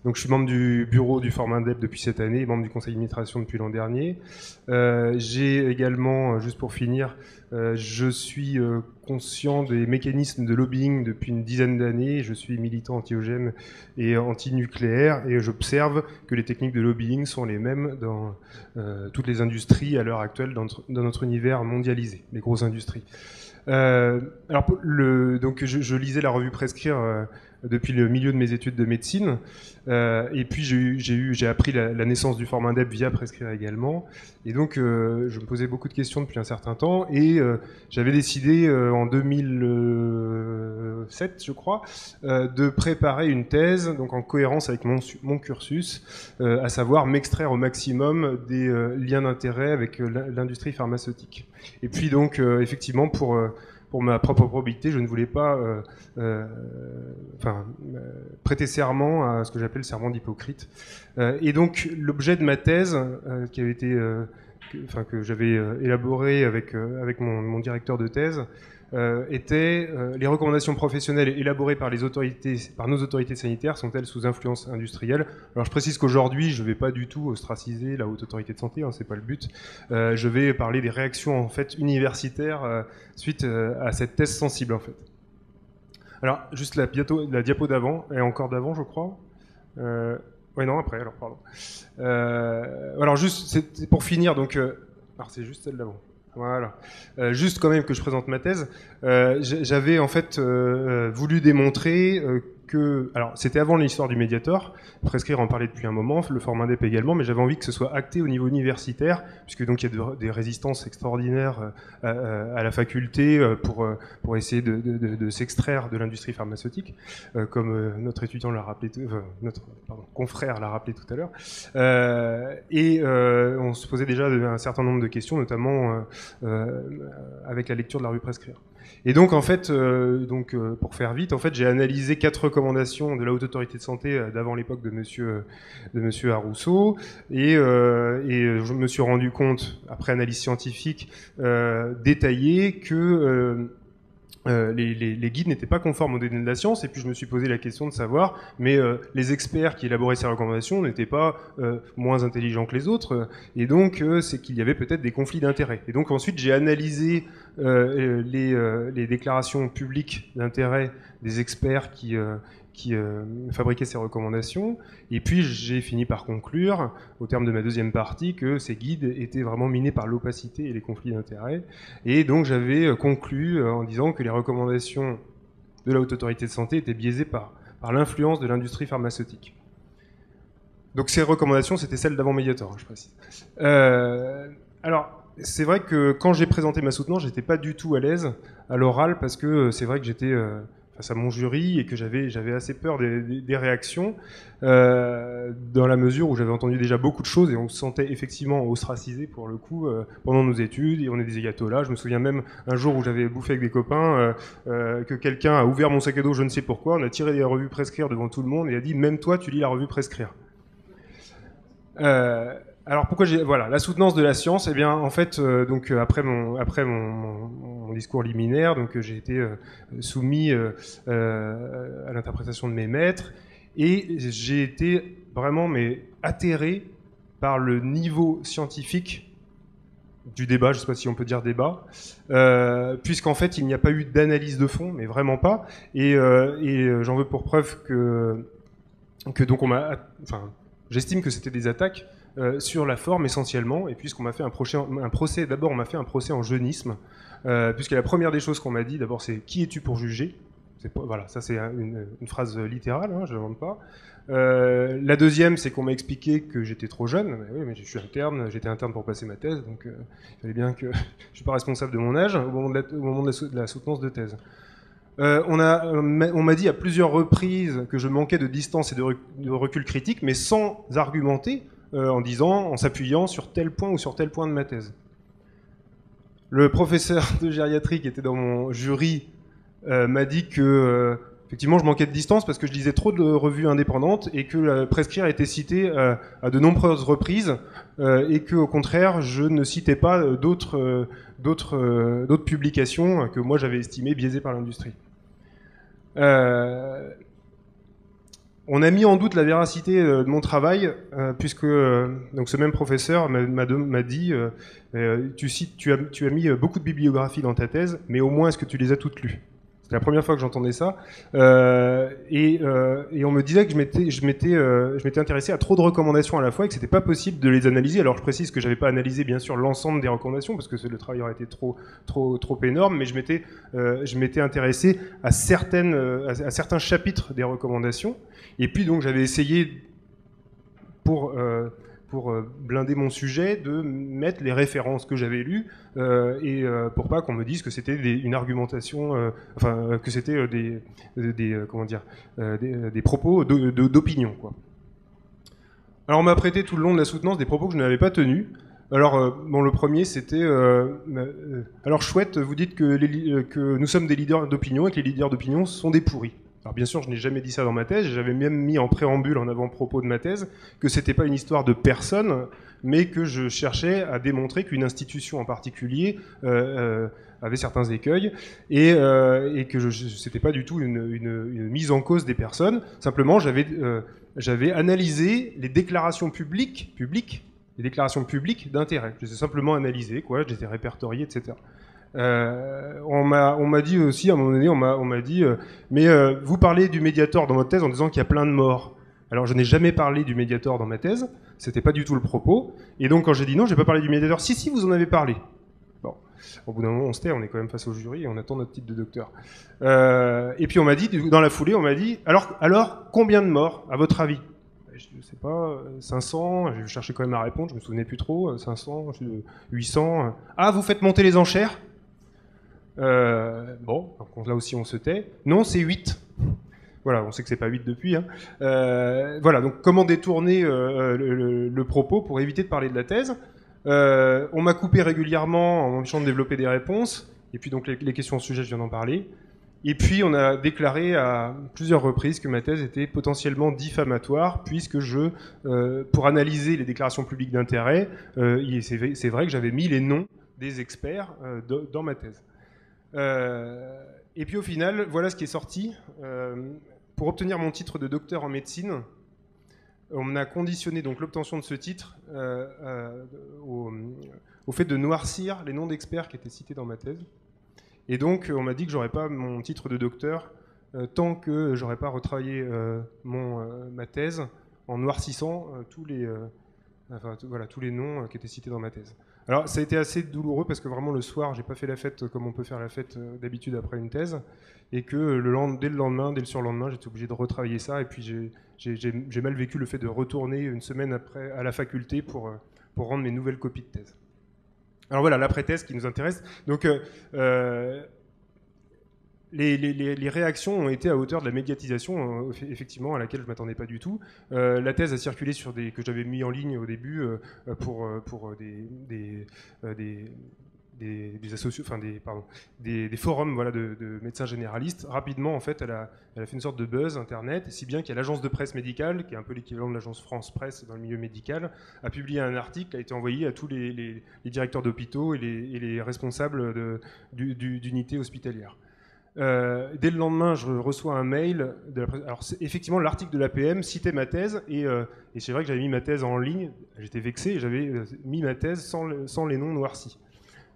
Donc je suis membre du bureau du Forum Indep depuis cette année, et membre du conseil d'administration depuis l'an dernier. J'ai également, juste pour finir, je suis conscient des mécanismes de lobbying depuis une dizaine d'années. Je suis militant anti-OGM et anti-nucléaire, et j'observe que les techniques de lobbying sont les mêmes dans toutes les industries à l'heure actuelle dans notre univers mondialisé, les grosses industries. Alors, donc je lisais la revue Prescrire depuis le milieu de mes études de médecine, et puis j'ai appris la naissance du Forum Indep via Prescrire également, et donc je me posais beaucoup de questions depuis un certain temps, et j'avais décidé en 2007, je crois, de préparer une thèse, donc en cohérence avec mon cursus, à savoir m'extraire au maximum des liens d'intérêt avec l'industrie pharmaceutique. Et puis donc effectivement pour ma propre probité, je ne voulais pas prêter serment à ce que j'appelle le serment d'Hippocrate. Et donc l'objet de ma thèse, qui avait été, que j'avais élaboré avec mon directeur de thèse, était les recommandations professionnelles élaborées par nos autorités sanitaires sont-elles sous influence industrielle? Alors je précise qu'aujourd'hui je ne vais pas du tout ostraciser la Haute Autorité de Santé, c'est pas le but. Je vais parler des réactions en fait universitaires suite à cette thèse sensible en fait. Alors juste la diapo d'avant et encore d'avant je crois. Ouais non après alors pardon. Alors juste c'est pour finir donc alors c'est juste celle d'avant. Voilà. Juste quand même que je présente ma thèse, j'avais en fait voulu démontrer que, alors c'était avant l'histoire du Mediator, Prescrire en parlait depuis un moment, le Forum Indep également, mais j'avais envie que ce soit acté au niveau universitaire, puisque donc il y a des résistances extraordinaires à la faculté pour essayer de s'extraire de l'industrie pharmaceutique, comme notre étudiant l'a rappelé, notre confrère l'a rappelé tout à l'heure, et on se posait déjà un certain nombre de questions, notamment avec la lecture de la revue Prescrire. Et donc en fait, pour faire vite, en fait, j'ai analysé 4 recommandations de la Haute Autorité de Santé d'avant l'époque de Monsieur Arrousseau, et je me suis rendu compte, après analyse scientifique détaillée, que les guides n'étaient pas conformes aux données de la science, et puis je me suis posé la question de savoir, mais les experts qui élaboraient ces recommandations n'étaient pas moins intelligents que les autres, et donc c'est qu'il y avait peut-être des conflits d'intérêts. Et donc ensuite j'ai analysé les déclarations publiques d'intérêt des experts qui fabriquaient ces recommandations, et puis j'ai fini par conclure, au terme de ma deuxième partie, que ces guides étaient vraiment minés par l'opacité et les conflits d'intérêts, et donc j'avais conclu en disant que les recommandations de la Haute Autorité de Santé étaient biaisées par l'influence de l'industrie pharmaceutique. Donc ces recommandations, c'était celles d'avant Mediator, je précise. Alors, c'est vrai que quand j'ai présenté ma soutenance, j'étais pas du tout à l'aise à l'oral, parce que c'est vrai que j'étais face à mon jury et que j'avais assez peur des réactions, dans la mesure où j'avais entendu déjà beaucoup de choses et on se sentait effectivement ostracisé pour le coup pendant nos études, et on est des ayatollahs. Je me souviens même un jour où j'avais bouffé avec des copains que quelqu'un a ouvert mon sac à dos, je ne sais pourquoi, on a tiré la revue Prescrire devant tout le monde et a dit « même toi tu lis la revue Prescrire ». Alors pourquoi voilà, la soutenance de la science, eh bien en fait donc après mon discours liminaire, donc j'ai été soumis à l'interprétation de mes maîtres, et j'ai été vraiment atterré par le niveau scientifique du débat, je ne sais pas si on peut dire débat, puisqu'en fait il n'y a pas eu d'analyse de fond, mais vraiment pas, et j'en veux pour preuve que donc j'estime que c'était des attaques sur la forme essentiellement, et puisqu'on m'a fait un procès, d'abord on m'a fait un procès en jeunisme, puisque la première des choses qu'on m'a dit d'abord c'est « qui es-tu pour juger ?» Voilà, ça c'est une phrase littérale, hein, je ne l'invente pas. La deuxième, c'est qu'on m'a expliqué que j'étais trop jeune. Mais oui, mais je suis interne, j'étais interne pour passer ma thèse, donc il fallait bien que je ne suis pas responsable de mon âge au moment de la soutenance de thèse. On m'a dit à plusieurs reprises que je manquais de distance et de recul critique, mais sans argumenter, en s'appuyant sur tel point ou sur tel point de ma thèse. Le professeur de gériatrie qui était dans mon jury m'a dit que effectivement, je manquais de distance parce que je lisais trop de revues indépendantes et que Prescrire a été cité à de nombreuses reprises et que, au contraire, je ne citais pas d'autres publications que moi j'avais estimées biaisées par l'industrie. On a mis en doute la véracité de mon travail puisque donc ce même professeur m'a dit tu as mis beaucoup de bibliographies dans ta thèse, mais au moins est-ce que tu les as toutes lues? C'était la première fois que j'entendais ça, et on me disait que je m'étais intéressé à trop de recommandations à la fois et que c'était pas possible de les analyser. Alors je précise que j'avais pas analysé bien sûr l'ensemble des recommandations parce que le travail aurait été trop énorme, mais je m'étais intéressé à certains chapitres des recommandations. Et puis donc j'avais essayé pour blinder mon sujet, de mettre les références que j'avais lues et pour pas qu'on me dise que c'était une argumentation, que c'était des propos d'opinion, quoi. Alors on m'a prêté tout le long de la soutenance des propos que je n'avais pas tenus. Alors le premier c'était alors chouette, vous dites que nous sommes des leaders d'opinion et que les leaders d'opinion sont des pourris. Alors bien sûr, je n'ai jamais dit ça dans ma thèse, j'avais même mis en préambule, en avant-propos de ma thèse, que c'était pas une histoire de personne, mais que je cherchais à démontrer qu'une institution en particulier avait certains écueils, et que c'était pas du tout une mise en cause des personnes. Simplement, j'avais analysé les déclarations publiques, les déclarations publiques d'intérêt. Je les ai simplement analysées, quoi, je les ai répertoriées, etc. On m'a dit aussi, à un moment donné, on m'a dit mais vous parlez du Mediator dans votre thèse en disant qu'il y a plein de morts. Alors je n'ai jamais parlé du Mediator dans ma thèse, c'était pas du tout le propos, et donc quand j'ai dit non, j'ai pas parlé du Mediator, si, vous en avez parlé. Bon, au bout d'un moment on se tait, on est quand même face au jury et on attend notre titre de docteur. Et puis on m'a dit, dans la foulée, on m'a dit alors combien de morts à votre avis? Je sais pas, 500, je cherchais quand même à répondre, je me souvenais plus trop, 500, 800. Ah, vous faites monter les enchères? Bon, donc là aussi on se tait. Non, c'est 8. Voilà, on sait que c'est pas 8 depuis. Hein. Voilà, donc comment détourner le propos pour éviter de parler de la thèse? On m'a coupé régulièrement en m'empêchant de développer des réponses. Et puis donc les questions au sujet, je viens d'en parler. Et puis on a déclaré à plusieurs reprises que ma thèse était potentiellement diffamatoire, puisque pour analyser les déclarations publiques d'intérêt, c'est vrai que j'avais mis les noms des experts dans ma thèse. Et puis au final, voilà ce qui est sorti. Pour obtenir mon titre de docteur en médecine, on a conditionné donc l'obtention de ce titre au fait de noircir les noms d'experts qui étaient cités dans ma thèse. Et donc on m'a dit que j'aurais pas mon titre de docteur tant que j'aurais pas retravaillé ma thèse en noircissant tous les noms qui étaient cités dans ma thèse. Alors ça a été assez douloureux parce que vraiment le soir, j'ai pas fait la fête comme on peut faire la fête d'habitude après une thèse, et que dès le surlendemain, j'étais obligé de retravailler ça, et puis j'ai mal vécu le fait de retourner une semaine après à la faculté pour rendre mes nouvelles copies de thèse. Alors voilà, l'après-thèse qui nous intéresse. Donc les réactions ont été à hauteur de la médiatisation, effectivement, à laquelle je ne m'attendais pas du tout. La thèse a circulé que j'avais mis en ligne au début pour des forums, voilà, de médecins généralistes. Rapidement, en fait, elle a fait une sorte de buzz internet, si bien qu'il y a l'agence de presse médicale, qui est un peu l'équivalent de l'agence France Presse dans le milieu médical, a publié un article qui a été envoyé à tous les directeurs d'hôpitaux et les responsables d'unités hospitalières. Dès le lendemain, je reçois un mail de la presse. Alors effectivement, l'article de l'APM citait ma thèse, et c'est vrai que j'avais mis ma thèse en ligne. J'étais vexé, j'avais mis ma thèse sans les noms noircis.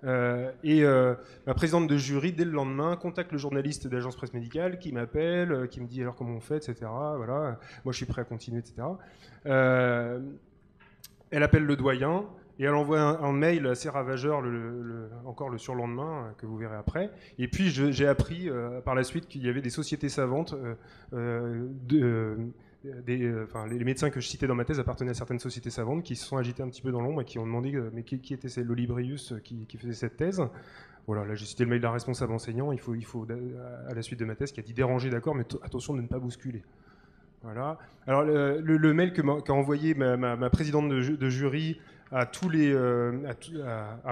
Ma présidente de jury, dès le lendemain, contacte le journaliste d'agence presse médicale qui m'appelle, qui me dit alors comment on fait, etc. Voilà, moi je suis prêt à continuer, etc. Elle appelle le doyen. Et elle envoie un mail assez ravageur encore le surlendemain, que vous verrez après. Et puis j'ai appris par la suite qu'il y avait des sociétés savantes, les médecins que je citais dans ma thèse appartenaient à certaines sociétés savantes qui se sont agités un petit peu dans l'ombre et qui ont demandé mais qui était l'Olibrius qui faisait cette thèse. Voilà, là j'ai cité le mail d'un responsable enseignant, il faut à la suite de ma thèse, qui a dit déranger, d'accord, mais attention de ne pas bousculer. Voilà. Alors le mail qu'a envoyé ma présidente de jury à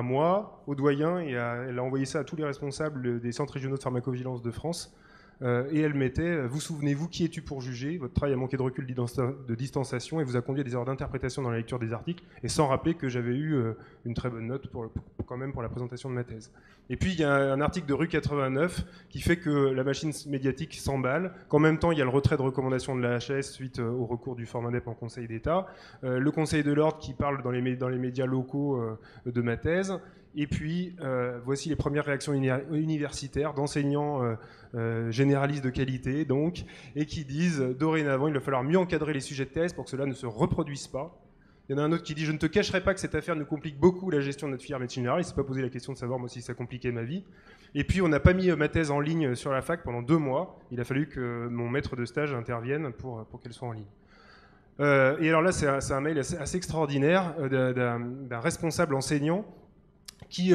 moi, au doyen, et elle a envoyé ça à tous les responsables des centres régionaux de pharmacovigilance de France. et elle mettait « Vous souvenez-vous, qui es-tu pour juger ? Votre travail a manqué de recul, de distanciation et vous a conduit à des erreurs d'interprétation dans la lecture des articles, et sans rappeler que j'avais eu une très bonne note quand même pour la présentation de ma thèse. » Et puis il y a un article de Rue 89 qui fait que la machine médiatique s'emballe, qu'en même temps il y a le retrait de recommandation de la HS suite au recours du Formandep en Conseil d'État, le Conseil de l'Ordre qui parle dans les médias locaux de ma thèse, et puis voici les premières réactions universitaires d'enseignants généralistes de qualité, donc, et qui disent dorénavant il va falloir mieux encadrer les sujets de thèse pour que cela ne se reproduise pas. Il y en a un autre qui dit « Je ne te cacherai pas que cette affaire nous complique beaucoup la gestion de notre filière médecine générale. » Il ne s'est pas posé la question de savoir moi si ça compliquait ma vie. Et puis on n'a pas mis ma thèse en ligne sur la fac pendant 2 mois. Il a fallu que mon maître de stage intervienne pour qu'elle soit en ligne. Et alors là, c'est un mail assez extraordinaire d'un responsable enseignant qui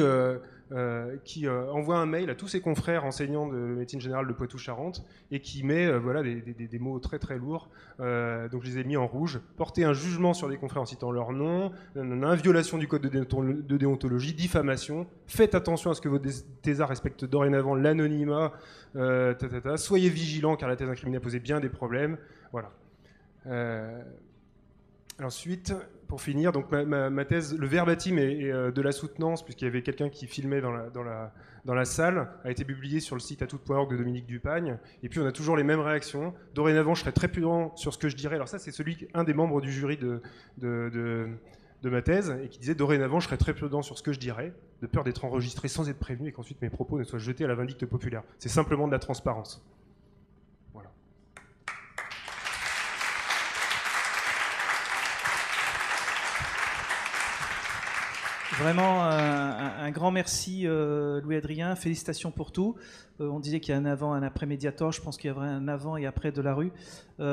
envoie un mail à tous ses confrères enseignants de médecine générale de Poitou-Charentes et qui met voilà, des mots très très lourds. Donc je les ai mis en rouge. Porter un jugement sur des confrères en citant leur nom, violation du code de déontologie, diffamation. Faites attention à ce que vos thésards respectent dorénavant l'anonymat. Soyez vigilants car la thèse incriminée a posé bien des problèmes. Voilà. Ensuite, pour finir, donc ma thèse, le verbatim de la soutenance, puisqu'il y avait quelqu'un qui filmait dans la salle, a été publié sur le site atoute.org de Dominique Dupagne. Et puis on a toujours les mêmes réactions. Dorénavant, je serai très prudent sur ce que je dirai. Alors ça, c'est un des membres du jury de ma thèse, et qui disait dorénavant, je serai très prudent sur ce que je dirai, de peur d'être enregistré sans être prévenu et qu'ensuite mes propos ne soient jetés à la vindicte populaire. C'est simplement de la transparence. Vraiment un grand merci Louis-Adrien, félicitations pour tout. On disait qu'il y a un avant, un après Mediator, je pense qu'il y aurait un avant et après de la rue. Et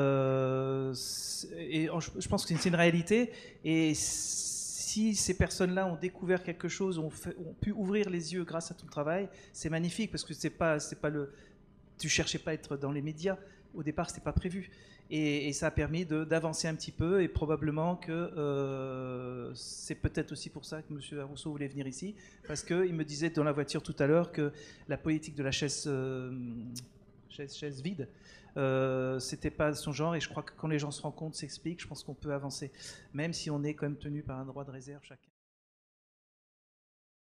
je pense que c'est une réalité. Et si ces personnes-là ont découvert quelque chose, ont pu ouvrir les yeux grâce à ton travail, c'est magnifique parce que tu cherchais pas à être dans les médias. Au départ, c'était pas prévu. Et ça a permis d'avancer un petit peu, et probablement que c'est peut-être aussi pour ça que M. Rousseau voulait venir ici, parce qu'il me disait dans la voiture tout à l'heure que la politique de la chaise vide, c'était pas son genre, et je crois que quand les gens se rencontrent, s'expliquent, je pense qu'on peut avancer, même si on est quand même tenu par un droit de réserve chacun.